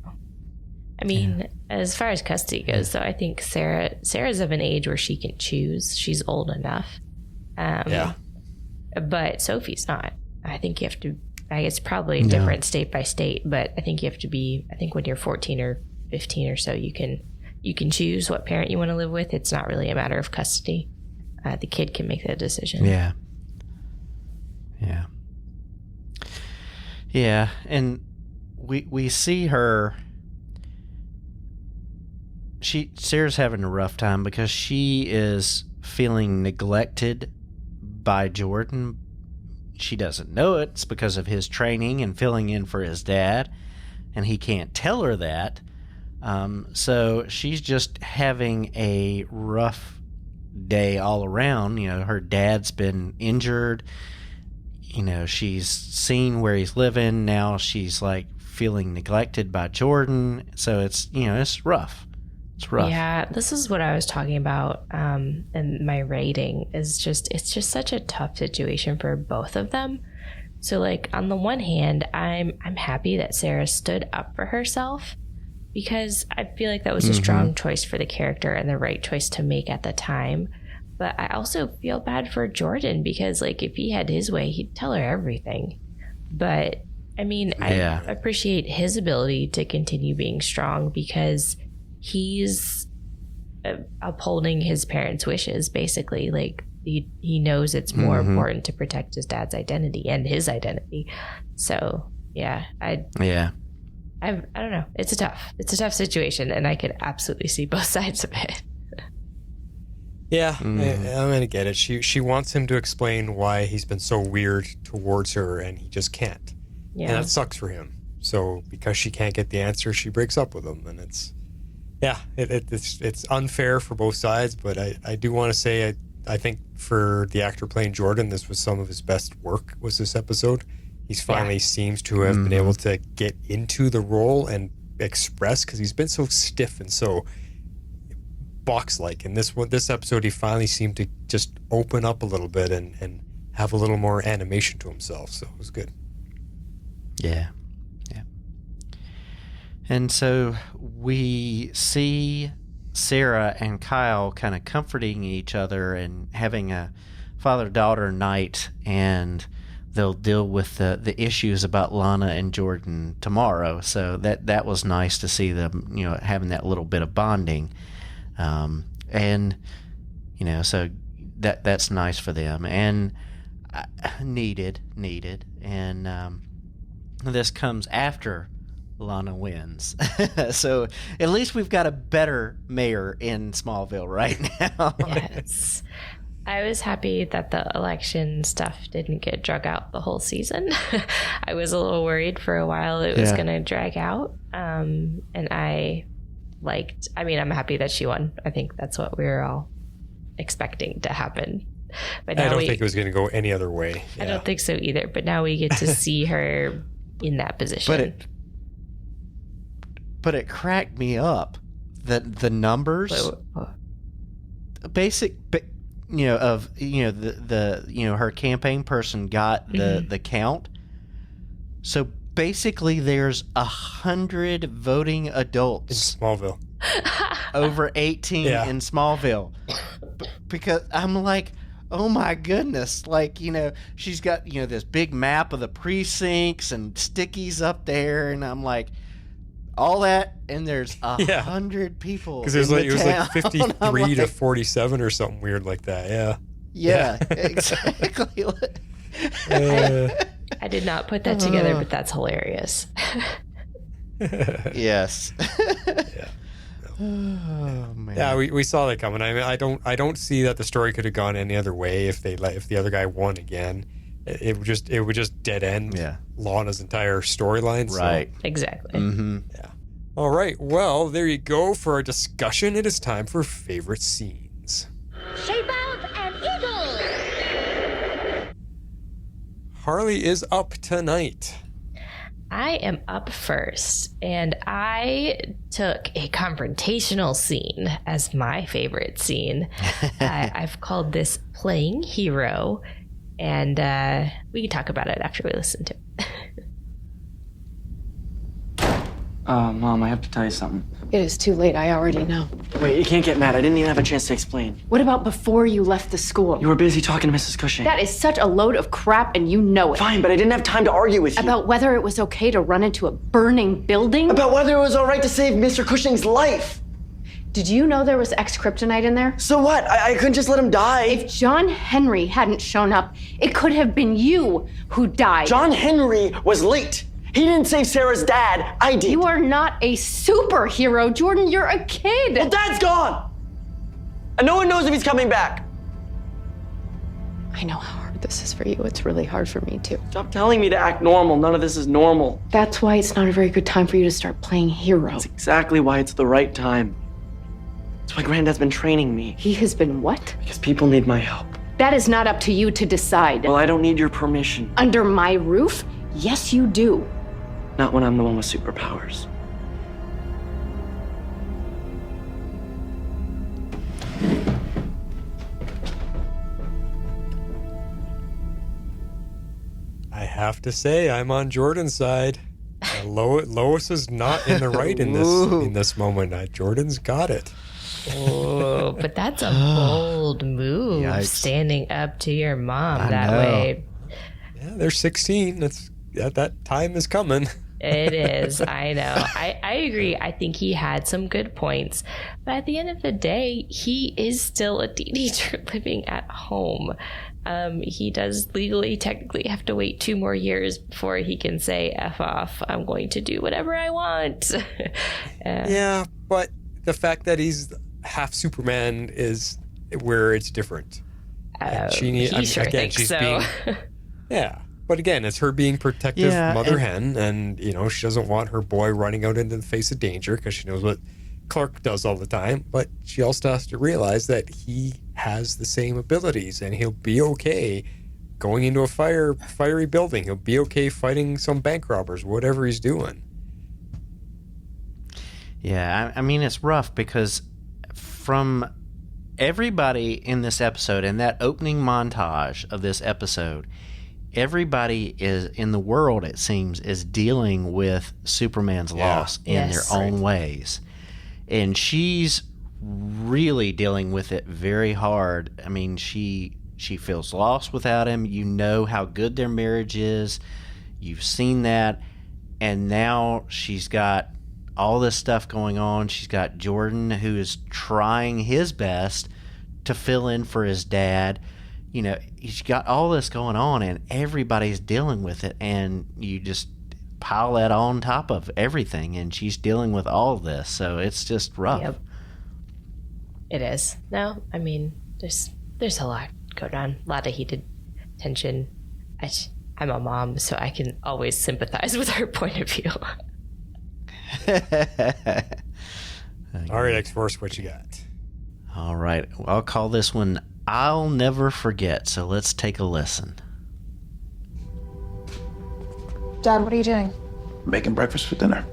I mean, as far as custody goes, though, I think Sarah's of an age where she can choose. She's old enough. But Sophie's not. I think you have to, I guess probably different state by state, but I think you have to be, I think when you're 14 or 15 or so, you can choose what parent you want to live with. It's not really a matter of custody. The kid can make that decision. Yeah. Yeah. Yeah. And we see her. Sarah's having a rough time because she is feeling neglected by Jordan. She doesn't know it's because of his training and filling in for his dad, and he can't tell her that. So she's just having a rough day all around. You know, her dad's been injured. You know, she's seen where he's living. Now she's like feeling neglected by Jordan. So it's rough. It's rough. Yeah, this is what I was talking about in my rating. It's just such a tough situation for both of them. So like on the one hand, I'm happy that Sarah stood up for herself, because I feel like that was a strong choice for the character and the right choice to make at the time. But I also feel bad for Jordan, because like if he had his way, he'd tell her everything. But I mean, I appreciate his ability to continue being strong, because he's upholding his parents' wishes, basically. Like he knows it's more important to protect his dad's identity and his identity. So I don't know. It's a tough situation, and I could absolutely see both sides of it. I'm gonna get it. She wants him to explain why he's been so weird towards her, and he just can't. And that sucks for him. So because she can't get the answer, she breaks up with him, and it's unfair for both sides. But I do want to say I think for the actor playing Jordan, this was some of his best work, was this episode. He's finally seems to have been able to get into the role and express, because he's been so stiff and so box-like. In this episode, he finally seemed to just open up a little bit and have a little more animation to himself. So it was good. Yeah. And so we see Sarah and Kyle kind of comforting each other and having a father-daughter night, and they'll deal with the issues about Lana and Jordan tomorrow. So that was nice to see them, having that little bit of bonding. And, so that's nice for them, and needed. And this comes after Lana wins. So at least we've got a better mayor in Smallville right now. Yes. I was happy that the election stuff didn't get drug out the whole season. I was a little worried for a while it was going to drag out. And I'm happy that she won. I think that's what we were all expecting to happen. But now I don't think it was going to go any other way. I don't think so either. But now we get to see her in that position. But it cracked me up that the numbers, her campaign person got the count. So basically there's 100 voting In adults Smallville. over 18 Yeah. in Smallville. Because I'm like, oh my goodness. Like, she's got, this big map of the precincts and stickies up there. And I'm like, all that, and there's 100 people. Because it was like 53 like, to 47 or something weird like that. Yeah. Yeah, exactly. I did not put that together, but that's hilarious. Yes. Yeah. Oh, man. Yeah, we saw that coming. I mean, I don't see that the story could have gone any other way if the other guy won again. It would just dead end Lana's entire storyline. Right. So. Exactly. Mm-hmm. Yeah. All right. Well, there you go for our discussion. It is time for favorite scenes. Shape out an eagle! Harley is up tonight. I am up first, and I took a confrontational scene as my favorite scene. I've called this Playing Hero, and we can talk about it after we listen to it. Mom, I have to tell you something. It is too late. I already know. Wait, you can't get mad. I didn't even have a chance to explain. What about before you left the school? You were busy talking to Mrs. Cushing. That is such a load of crap, and you know it. Fine, but I didn't have time to argue with you. About whether it was okay to run into a burning building? About whether it was all right to save Mr. Cushing's life. Did you know there was X-kryptonite in there? So what? I couldn't just let him die. If John Henry hadn't shown up, it could have been you who died. John Henry was late. He didn't save Sarah's dad. I did. You are not a superhero, Jordan. You're a kid. Well, Dad's gone. And no one knows if he's coming back. I know how hard this is for you. It's really hard for me, too. Stop telling me to act normal. None of this is normal. That's why it's not a very good time for you to start playing hero. That's exactly why it's the right time. That's why Granddad's been training me. He has been what? Because people need my help. That is not up to you to decide. Well, I don't need your permission. Under my roof? Yes, you do. Not when I'm the one with superpowers. I have to say, I'm on Jordan's side. Lois is not in the right in this moment. Jordan's got it. Oh, but that's a bold move, standing up to your mom way. Yeah, they're 16. That time is coming. It is. I know. I agree. I think he had some good points. But at the end of the day, he is still a teenager living at home. He does legally, technically have to wait 2 more years before he can say, F off, I'm going to do whatever I want. Yeah, but the fact that he's half Superman is where it's different. She's being... Yeah. But again, it's her being protective mother hen, and she doesn't want her boy running out into the face of danger because she knows what Clark does all the time. But she also has to realize that he has the same abilities, and he'll be okay going into a fiery building. He'll be okay fighting some bank robbers, whatever he's doing. Yeah, I mean, it's rough because from everybody in this episode, in that opening montage of this episode, everybody is in the world, it seems, is dealing with Superman's loss in their own ways. And she's really dealing with it very hard. I mean, she feels lost without him. You know how good their marriage is. You've seen that. And now she's got all this stuff going on. She's got Jordan, who is trying his best to fill in for his dad. He's got all this going on, and everybody's dealing with it, and you just pile that on top of everything, and she's dealing with all of this, so it's just rough. Yep. It is. No, I mean, there's a lot going on, a lot of heated tension. I'm a mom, so I can always sympathize with her point of view. All right, X-Force, what you got? All right, I'll call this one I'll Never Forget, so let's take a listen. Dad, what are you doing? Making breakfast for dinner.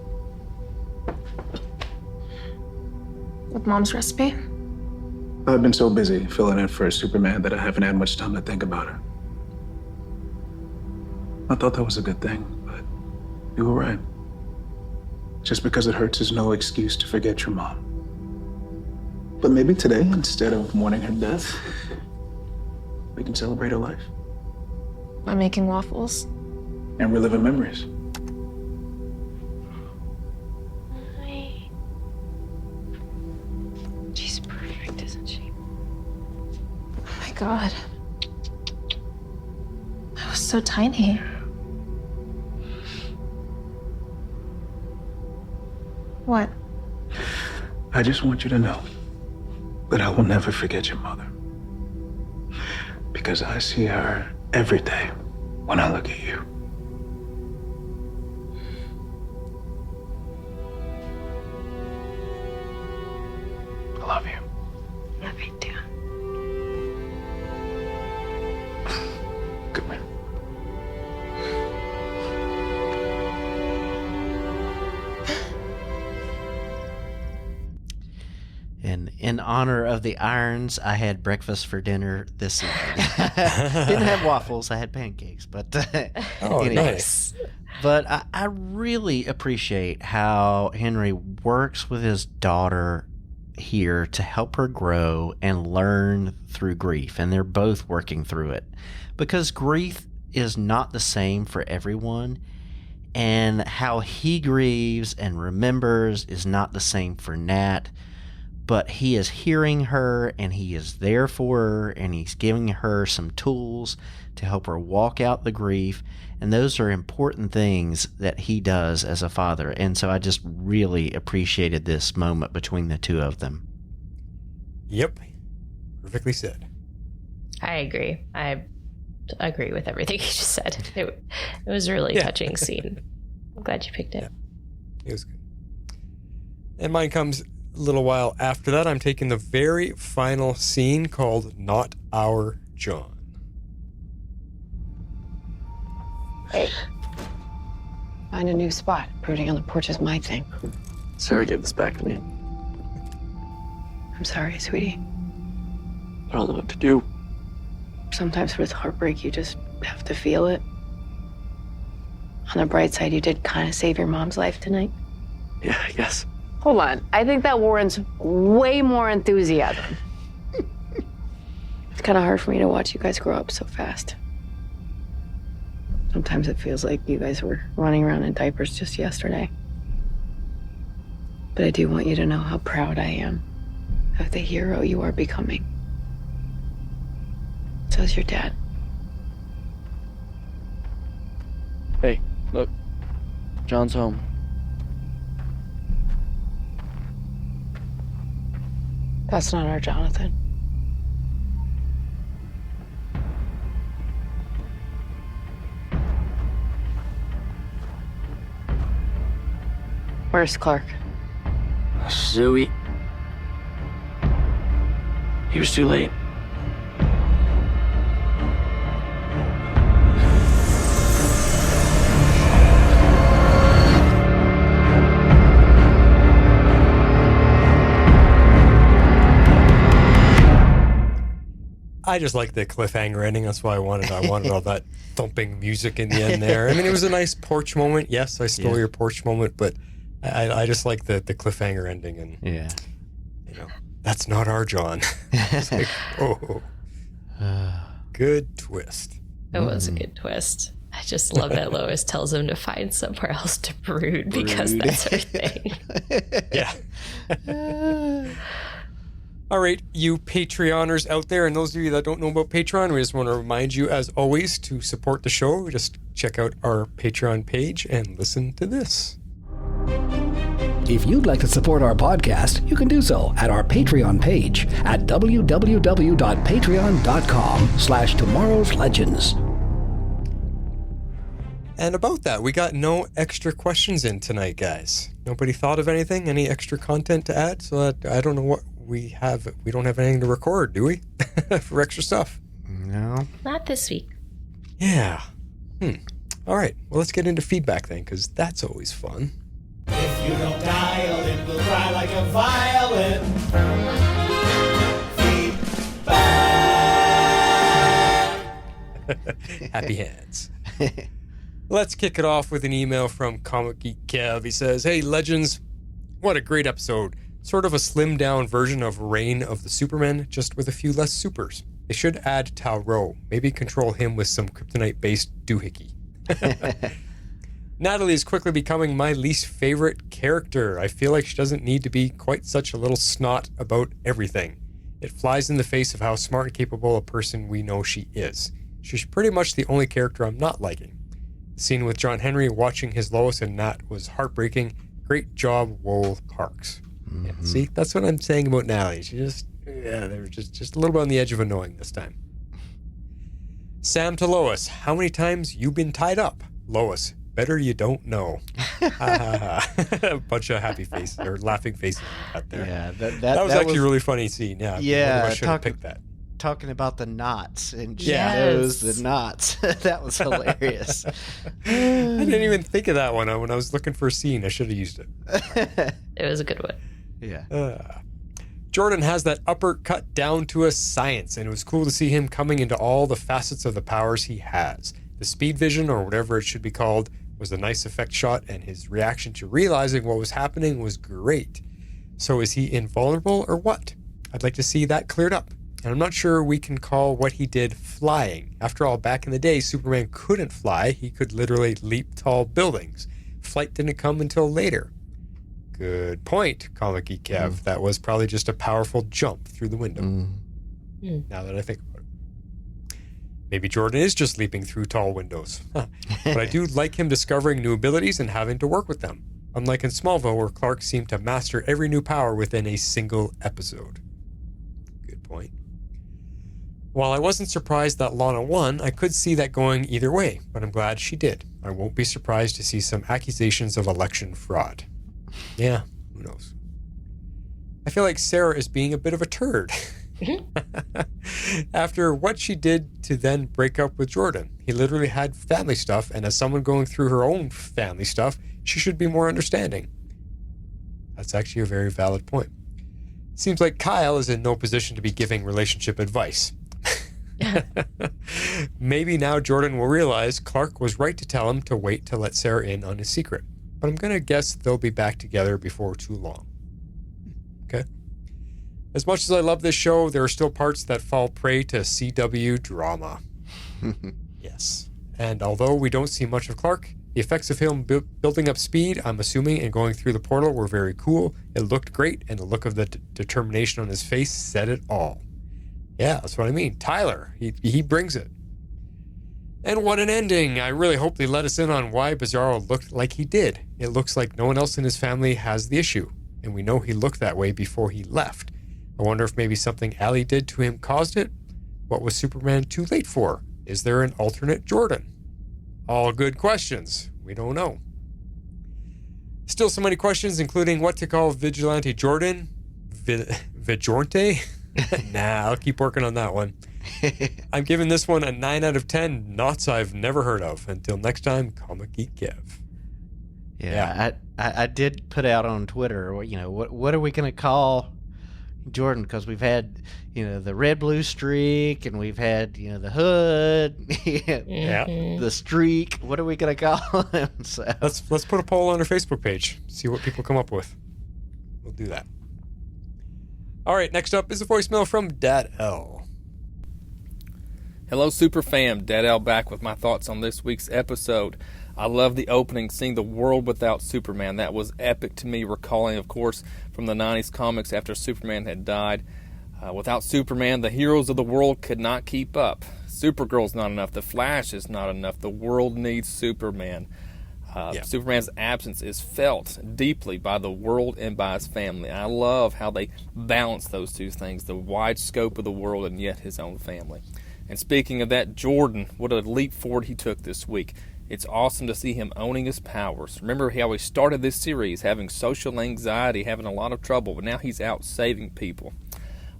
With Mom's recipe? I've been so busy filling in for Superman that I haven't had much time to think about it. I thought that was a good thing, but You were right. Just because it hurts is no excuse to forget your mom. But maybe today, instead of mourning her death, we can celebrate her life. By making waffles. And reliving memories. She's perfect, isn't she? Oh my God. I was so tiny. What? I just want you to know that I will never forget your mother. Because I see her every day when I look at you. I love you. Love you too. Good man. And in honor of the irons, I had breakfast for dinner this evening. Didn't have waffles, I had pancakes. But anyways. Nice. But I really appreciate how Henry works with his daughter here to help her grow and learn through grief. And they're both working through it. Because grief is not the same for everyone. And how he grieves and remembers is not the same for Nat. But he is hearing her, and he is there for her, and he's giving her some tools to help her walk out the grief. And those are important things that he does as a father. And so I just really appreciated this moment between the two of them. Yep. Perfectly said. I agree. I agree with everything you just said. It was a really touching scene. I'm glad you picked it. Yeah. It was good. And mine comes a little while after that. I'm taking the very final scene called Not Our John. Hey. Find a new spot. Brooding on the porch is my thing. Sarah gave this back to me. I'm sorry, sweetie. I don't know what to do. Sometimes with heartbreak, you just have to feel it. On the bright side, you did kind of save your mom's life tonight. Yeah, I guess. Hold on. I think that warrants way more enthusiasm. It's kind of hard for me to watch you guys grow up so fast. Sometimes it feels like you guys were running around in diapers just yesterday. But I do want you to know how proud I am of the hero you are becoming. So's your dad. Hey, look. John's home. That's not our Jonathan. Where's Clark? Zooey. He was too late. I just like the cliffhanger ending. That's why I wanted all that thumping music in the end there. I mean, it was a nice porch moment. Yes, I stole your porch moment, but I just like the cliffhanger ending. And you know, that's not our John. It's like, good twist. It was a good twist. I just love that Lois tells him to find somewhere else to brood because that's her thing. Yeah. All right, you Patreoners out there, and those of you that don't know about Patreon, we just want to remind you, as always, to support the show. Just check out our Patreon page and listen to this. If you'd like to support our podcast, you can do so at our Patreon page at www.patreon.com/tomorrowslegends. And about that, we got no extra questions in tonight, guys. Nobody thought of anything, any extra content to add? So that, I don't know what we have. We don't have anything to record, do we? For extra stuff? No. Not this week. Yeah. All right. Well, let's get into feedback then, because that's always fun. If you don't dial, it will cry like a violin. Happy hands. Let's kick it off with an email from Comic Geek Kev. He says, "Hey, Legends, what a great episode. Sort of a slimmed-down version of Reign of the Supermen, just with a few less supers. They should add Talro. Maybe control him with some kryptonite-based doohickey." Natalie is quickly becoming my least favorite character. I feel like she doesn't need to be quite such a little snot about everything. It flies in the face of how smart and capable a person we know she is. She's pretty much the only character I'm not liking. The scene with John Henry watching his Lois and Nat was heartbreaking. Great job, Wool Parks. Mm-hmm. Yeah, see, that's what I'm saying about Natalie. She they were just a little bit on the edge of annoying this time. Sam to Lois, how many times you been tied up? Lois, better you don't know. A bunch of happy faces or laughing faces out there. Yeah, that was actually a really funny scene. Yeah, I should have picked that. Talking about the knots and she knows the knots. That was hilarious. I didn't even think of that one when I was looking for a scene. I should have used it. It was a good one. Yeah. Jordan has that uppercut down to a science, and it was cool to see him coming into all the facets of the powers he has. The speed vision, or whatever it should be called, was a nice effect shot, and his reaction to realizing what was happening was great. So is he invulnerable or what? I'd like to see that cleared up. And I'm not sure we can call what he did flying. After all, back in the day, Superman couldn't fly. He could literally leap tall buildings. Flight didn't come until later. Good point, Comic Geek Kev. That was probably just a powerful jump through the window. Now that I think about it. Maybe Jordan is just leaping through tall windows. But I do like him discovering new abilities and having to work with them. Unlike in Smallville, where Clark seemed to master every new power within a single episode. Good point. While I wasn't surprised that Lana won, I could see that going either way, but I'm glad she did. I won't be surprised to see some accusations of election fraud. Yeah, who knows? I feel like Sarah is being a bit of a turd. After what she did to then break up with Jordan. He literally had family stuff, and as someone going through her own family stuff, she should be more understanding. That's actually a very valid point. Seems like Kyle is in no position to be giving relationship advice. Maybe now Jordan will realize Clark was right to tell him to wait to let Sarah in on his secret. But I'm going to guess they'll be back together before too long. Okay? As much as I love this show, there are still parts that fall prey to CW drama. Yes. And although we don't see much of Clark, the effects of him building up speed, I'm assuming, and going through the portal were very cool. It looked great, and the look of the determination on his face said it all. Yeah, that's what I mean. Tyler, he brings it. And what an ending. I really hope they let us in on why Bizarro looked like he did. It looks like no one else in his family has the issue, and we know he looked that way before he left. I wonder if maybe something Allie did to him caused it? What was Superman too late for? Is there an alternate Jordan? All good questions. We don't know. Still so many questions, including what to call Vigilante Jordan? Vigilante? Nah, I'll keep working on that one. I'm giving this one a 9 out of 10 knots I've never heard of. Until next time, Comic Geek Kev. Yeah. I did put out on Twitter, what are we going to call Jordan? Because we've had, the red blue streak, and we've had, the hood, the streak. What are we going to call him? So let's put a poll on our Facebook page. See what people come up with. We'll do that. All right, next up is a voicemail from Dad L. Hello, Super Fam. Dad L back with my thoughts on this week's episode. I love the opening, seeing the world without Superman. That was epic to me, recalling, of course, from the 90s comics after Superman had died. Without Superman, the heroes of the world could not keep up. Supergirl's not enough. The Flash is not enough. The world needs Superman. Superman's absence is felt deeply by the world and by his family. I love how they balance those two things, the wide scope of the world and yet his own family. And speaking of that, Jordan, what a leap forward he took this week. It's awesome to see him owning his powers. Remember how he started this series, having social anxiety, having a lot of trouble, but now he's out saving people.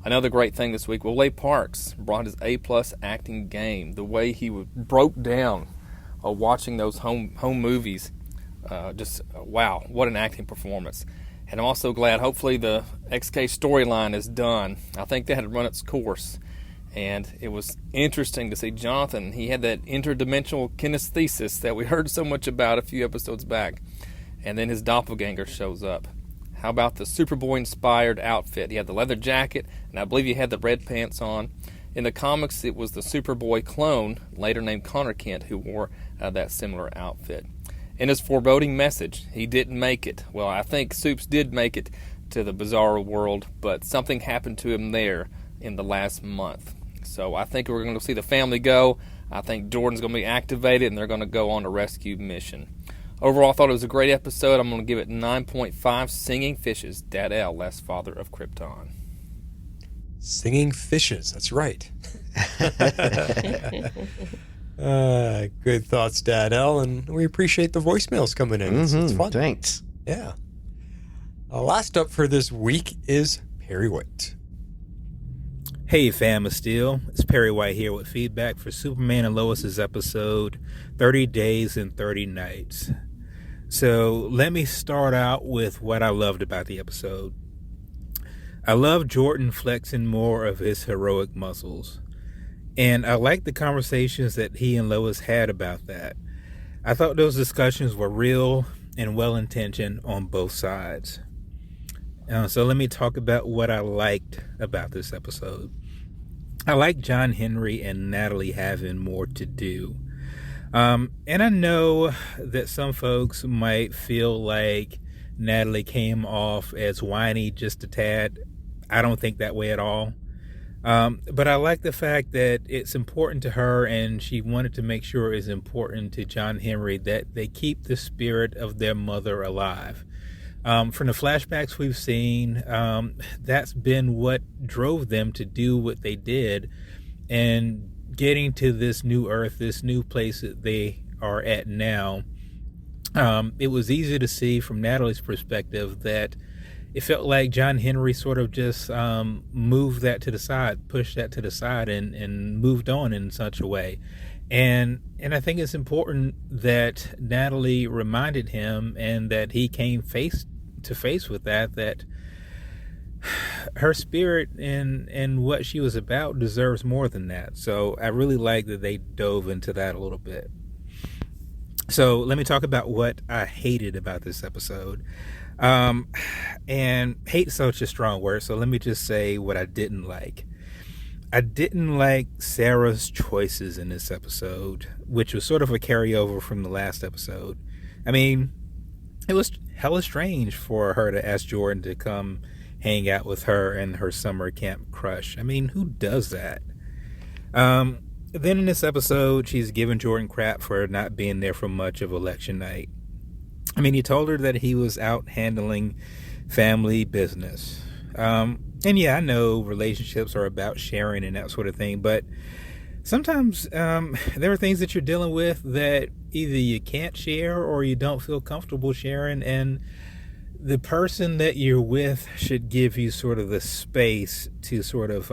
Another great thing this week, Will Parks brought his A-plus acting game. The way he broke down watching those home movies, wow, what an acting performance. And I'm also glad, hopefully, the XK storyline is done. I think that had run its course. And it was interesting to see Jonathan. He had that interdimensional kinesthesis that we heard so much about a few episodes back. And then his doppelganger shows up. How about the Superboy-inspired outfit? He had the leather jacket, and I believe he had the red pants on. In the comics, it was the Superboy clone, later named Connor Kent, who wore that similar outfit. In his foreboding message, he didn't make it. Well, I think Supes did make it to the Bizarro world, but something happened to him there in the last month. So I think we're going to see the family go. I think Jordan's going to be activated, and they're going to go on a rescue mission. Overall, I thought it was a great episode. I'm going to give it 9.5 singing fishes. Dad-El, last father of Krypton. Singing fishes, that's right. Good thoughts, Dad-El, and we appreciate the voicemails coming in. It's fun. Thanks. Yeah. Last up for this week is Perry White. Hey fam of Steel, it's Perry White here with feedback for Superman and Lois's episode 30 Days and 30 Nights. So let me start out with what I loved about the episode. I love Jordan flexing more of his heroic muscles, and I like the conversations that he and Lois had about that. I thought those discussions were real and well-intentioned on both sides. So let me talk about what I liked about this episode. I like John Henry and Natalie having more to do. And I know that some folks might feel like Natalie came off as whiny just a tad. I don't think that way at all. But I like the fact that it's important to her, and she wanted to make sure it's important to John Henry that they keep the spirit of their mother alive. From the flashbacks we've seen, that's been what drove them to do what they did, and getting to this new Earth, this new place that they are at now. It was easy to see from Natalie's perspective that it felt like John Henry sort of just moved that to the side, pushed that to the side, and moved on in such a way. And I think it's important that Natalie reminded him, and that he came face to face with that her spirit and what she was about deserves more than that. So I really like that they dove into that a little bit. So let me talk about what I hated about this episode. And hate is such a strong word, so let me just say what I didn't like. I didn't like Sarah's choices in this episode, which was sort of a carryover from the last episode. I mean, it was hella strange for her to ask Jordan to come hang out with her and her summer camp crush. I mean, who does that? Then in this episode, she's giving Jordan crap for not being there for much of election night. I mean, he told her that he was out handling family business. And yeah, I know relationships are about sharing and that sort of thing, but sometimes there are things that you're dealing with that either you can't share or you don't feel comfortable sharing, and the person that you're with should give you sort of the space to sort of,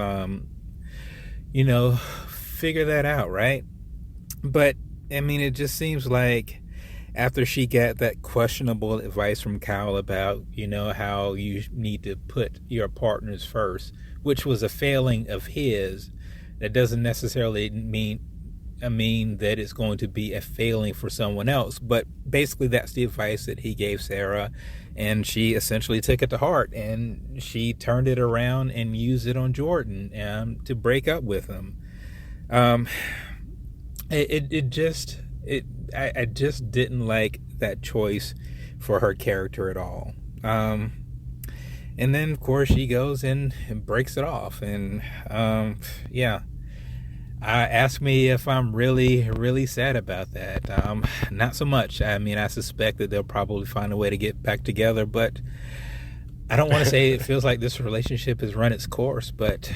figure that out, right? But, I mean, it just seems like after she got that questionable advice from Kyle about, how you need to put your partners first, which was a failing of his, that doesn't necessarily mean that it's going to be a failing for someone else. But basically that's the advice that he gave Sarah, and she essentially took it to heart, and she turned it around and used it on Jordan to break up with him. I just didn't like that choice for her character at all. And then, of course, she goes and breaks it off. And, ask me if I'm really, really sad about that. Not so much. I mean, I suspect that they'll probably find a way to get back together, but I don't want to say it feels like this relationship has run its course, but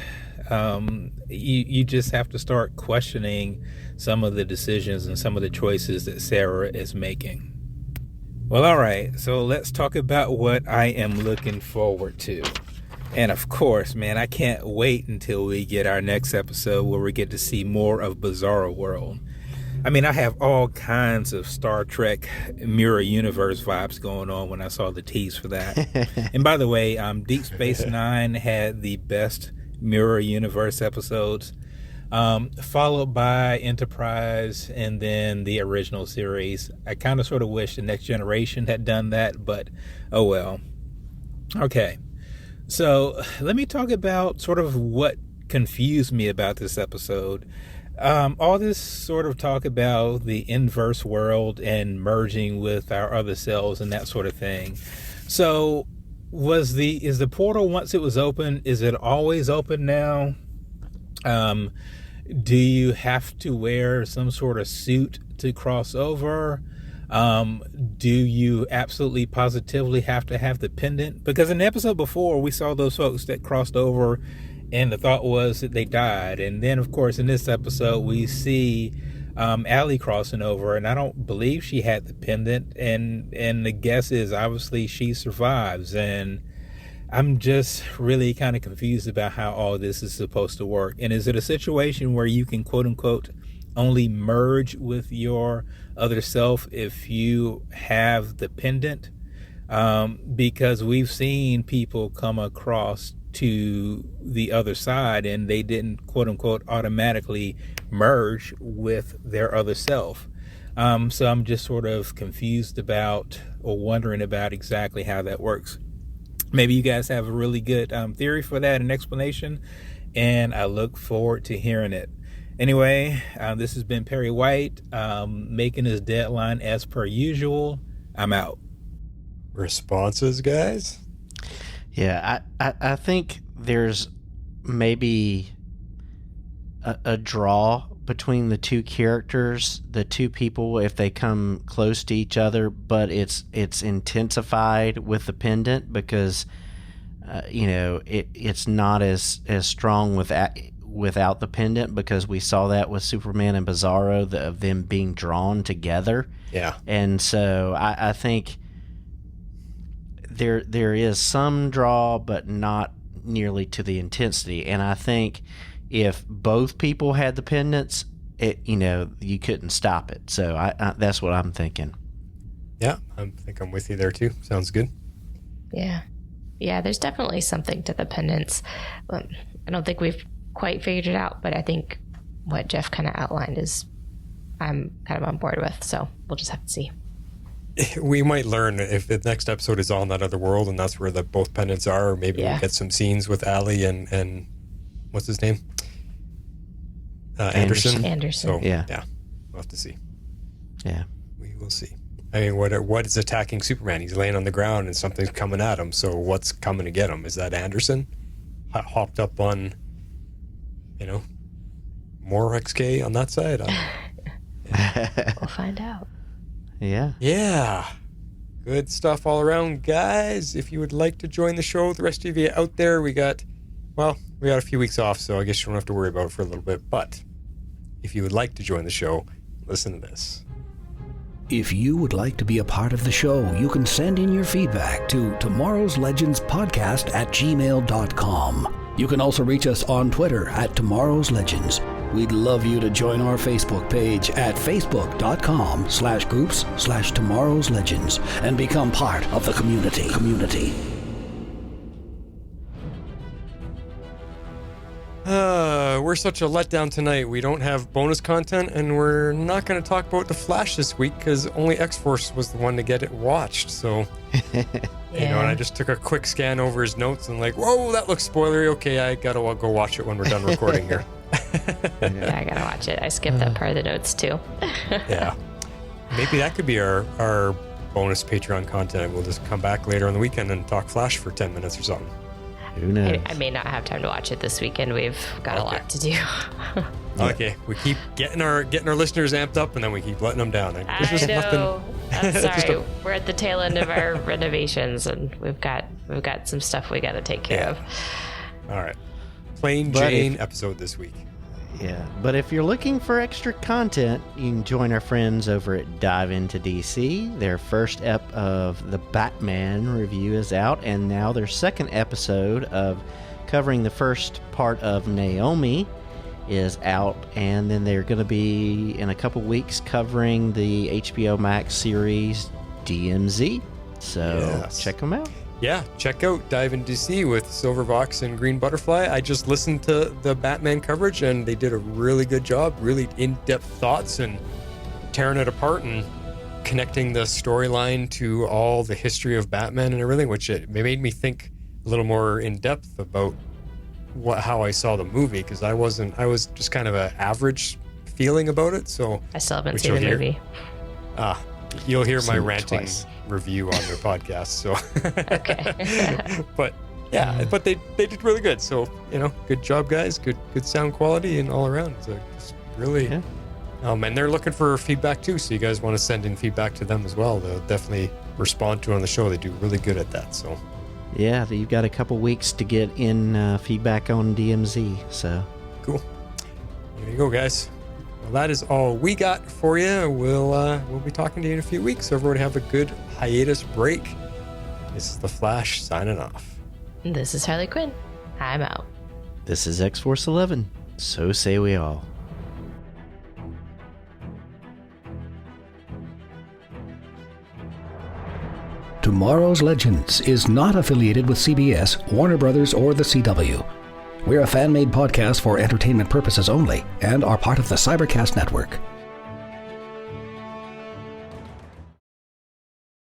you just have to start questioning some of the decisions and some of the choices that Sarah is making. Well, all right, so let's talk about what I am looking forward to. And of course, man, I can't wait until we get our next episode where we get to see more of Bizarro World. I mean, I have all kinds of Star Trek Mirror Universe vibes going on when I saw the tease for that. And by the way, Deep Space Nine had the best Mirror Universe episodes. followed by Enterprise, and then the original series. I kind of sort of wish the Next Generation had done that, but oh well. Okay, so let me talk about sort of what confused me about this episode. All this sort of talk about the inverse world and merging with our other selves and that sort of thing. So is the portal, once it was open, is it always open now? Do you have to wear some sort of suit to cross over? Do you absolutely positively have to have the pendant? Because in the episode before, we saw those folks that crossed over and the thought was that they died. And then, of course, in this episode, we see Allie crossing over, and I don't believe she had the pendant. And the guess is, obviously, she survives. And I'm just really kind of confused about how all this is supposed to work. And is it a situation where you can, quote unquote, only merge with your other self if you have the pendant? Because we've seen people come across to the other side and they didn't, quote unquote, automatically merge with their other self. So I'm just sort of confused about, or wondering about, exactly how that works. Maybe you guys have a really good theory for that, an explanation, and I look forward to hearing it. Anyway, this has been Perry White, making his deadline as per usual. I'm out. Responses, guys? Yeah, I think there's maybe a draw between the two characters, the two people, if they come close to each other, but it's intensified with the pendant because it's not as strong without the pendant, because we saw that with Superman and Bizarro, of them being drawn together. Yeah. And so I think there is some draw, but not nearly to the intensity. And I think if both people had the pendants, you couldn't stop it. So I that's what I'm thinking. Yeah, I think I'm with you there too. Sounds good. Yeah, there's definitely something to the pendants. I don't think we've quite figured it out, but I think what Jeff kind of outlined is I'm kind of on board with. So we'll just have to see. We might learn if the next episode is on that other world and that's where the both pendants are, or maybe we'll get some scenes with Allie and what's his name? Anderson. So yeah, we'll have to see. Yeah, we will see. I mean, what is attacking Superman? He's laying on the ground and something's coming at him. So what's coming to get him? Is that Anderson hopped up on, more XK on that side? We'll find out. Yeah. Good stuff all around, guys. If you would like to join the show, the rest of you out there, we got a few weeks off, so I guess you don't have to worry about it for a little bit. But if you would like to join the show, listen to this. If you would like to be a part of the show, you can send in your feedback to Tomorrow's Legends Podcast at gmail.com. You can also reach us on Twitter at Tomorrow's Legends. We'd love you to join our Facebook page at facebook.com/groups/Tomorrow's Legends and become part of the community. We're such a letdown tonight. We don't have bonus content, and we're not going to talk about The Flash this week because only X-Force was the one to get it watched. So, and I just took a quick scan over his notes and whoa, that looks spoilery. Okay, I got to go watch it when we're done recording here. Yeah, I got to watch it. I skipped that part of the notes too. Yeah. Maybe that could be our bonus Patreon content. We'll just come back later on the weekend and talk Flash for 10 minutes or something. Who knows? I may not have time to watch it this weekend. We've got a lot to do. Okay, we keep getting our listeners amped up, and then we keep letting them down. I know. I'm sorry. We're at the tail end of our renovations, and we've got some stuff we got to take care of. All right, Plain Jane episode this week. Yeah, but if you're looking for extra content, you can join our friends over at Dive Into DC. Their first ep of the Batman review is out, and now their second episode of covering the first part of Naomi is out, and then they're going to be in a couple weeks covering the HBO Max series DMZ. So check them out. yeah, check out Dive in DC with Silverbox and Green Butterfly. I just listened to the Batman coverage, and they did a really good job, really in-depth thoughts and tearing it apart and connecting the storyline to all the history of Batman and everything, which it made me think a little more in depth about how I saw the movie, because I was just kind of an average feeling about it. So I still haven't seen the movie. You'll hear my ranting review on their podcast. So okay. But yeah, but they did really good. So, good job, guys. Good sound quality and all around. So it's really, and they're looking for feedback too. So you guys want to send in feedback to them as well. They'll definitely respond to it on the show. They do really good at that. So yeah, you've got a couple weeks to get in feedback on DMZ. So cool. There you go, guys. Well, that is all we got for you. We'll be talking to you in a few weeks. So everyone have a good hiatus break. This is The Flash signing off. This is Harley Quinn. I'm out. This is X-Force 11. So say we all. Tomorrow's Legends is not affiliated with CBS, Warner Brothers, or the CW. We're a fan-made podcast for entertainment purposes only and are part of the Cybercast Network.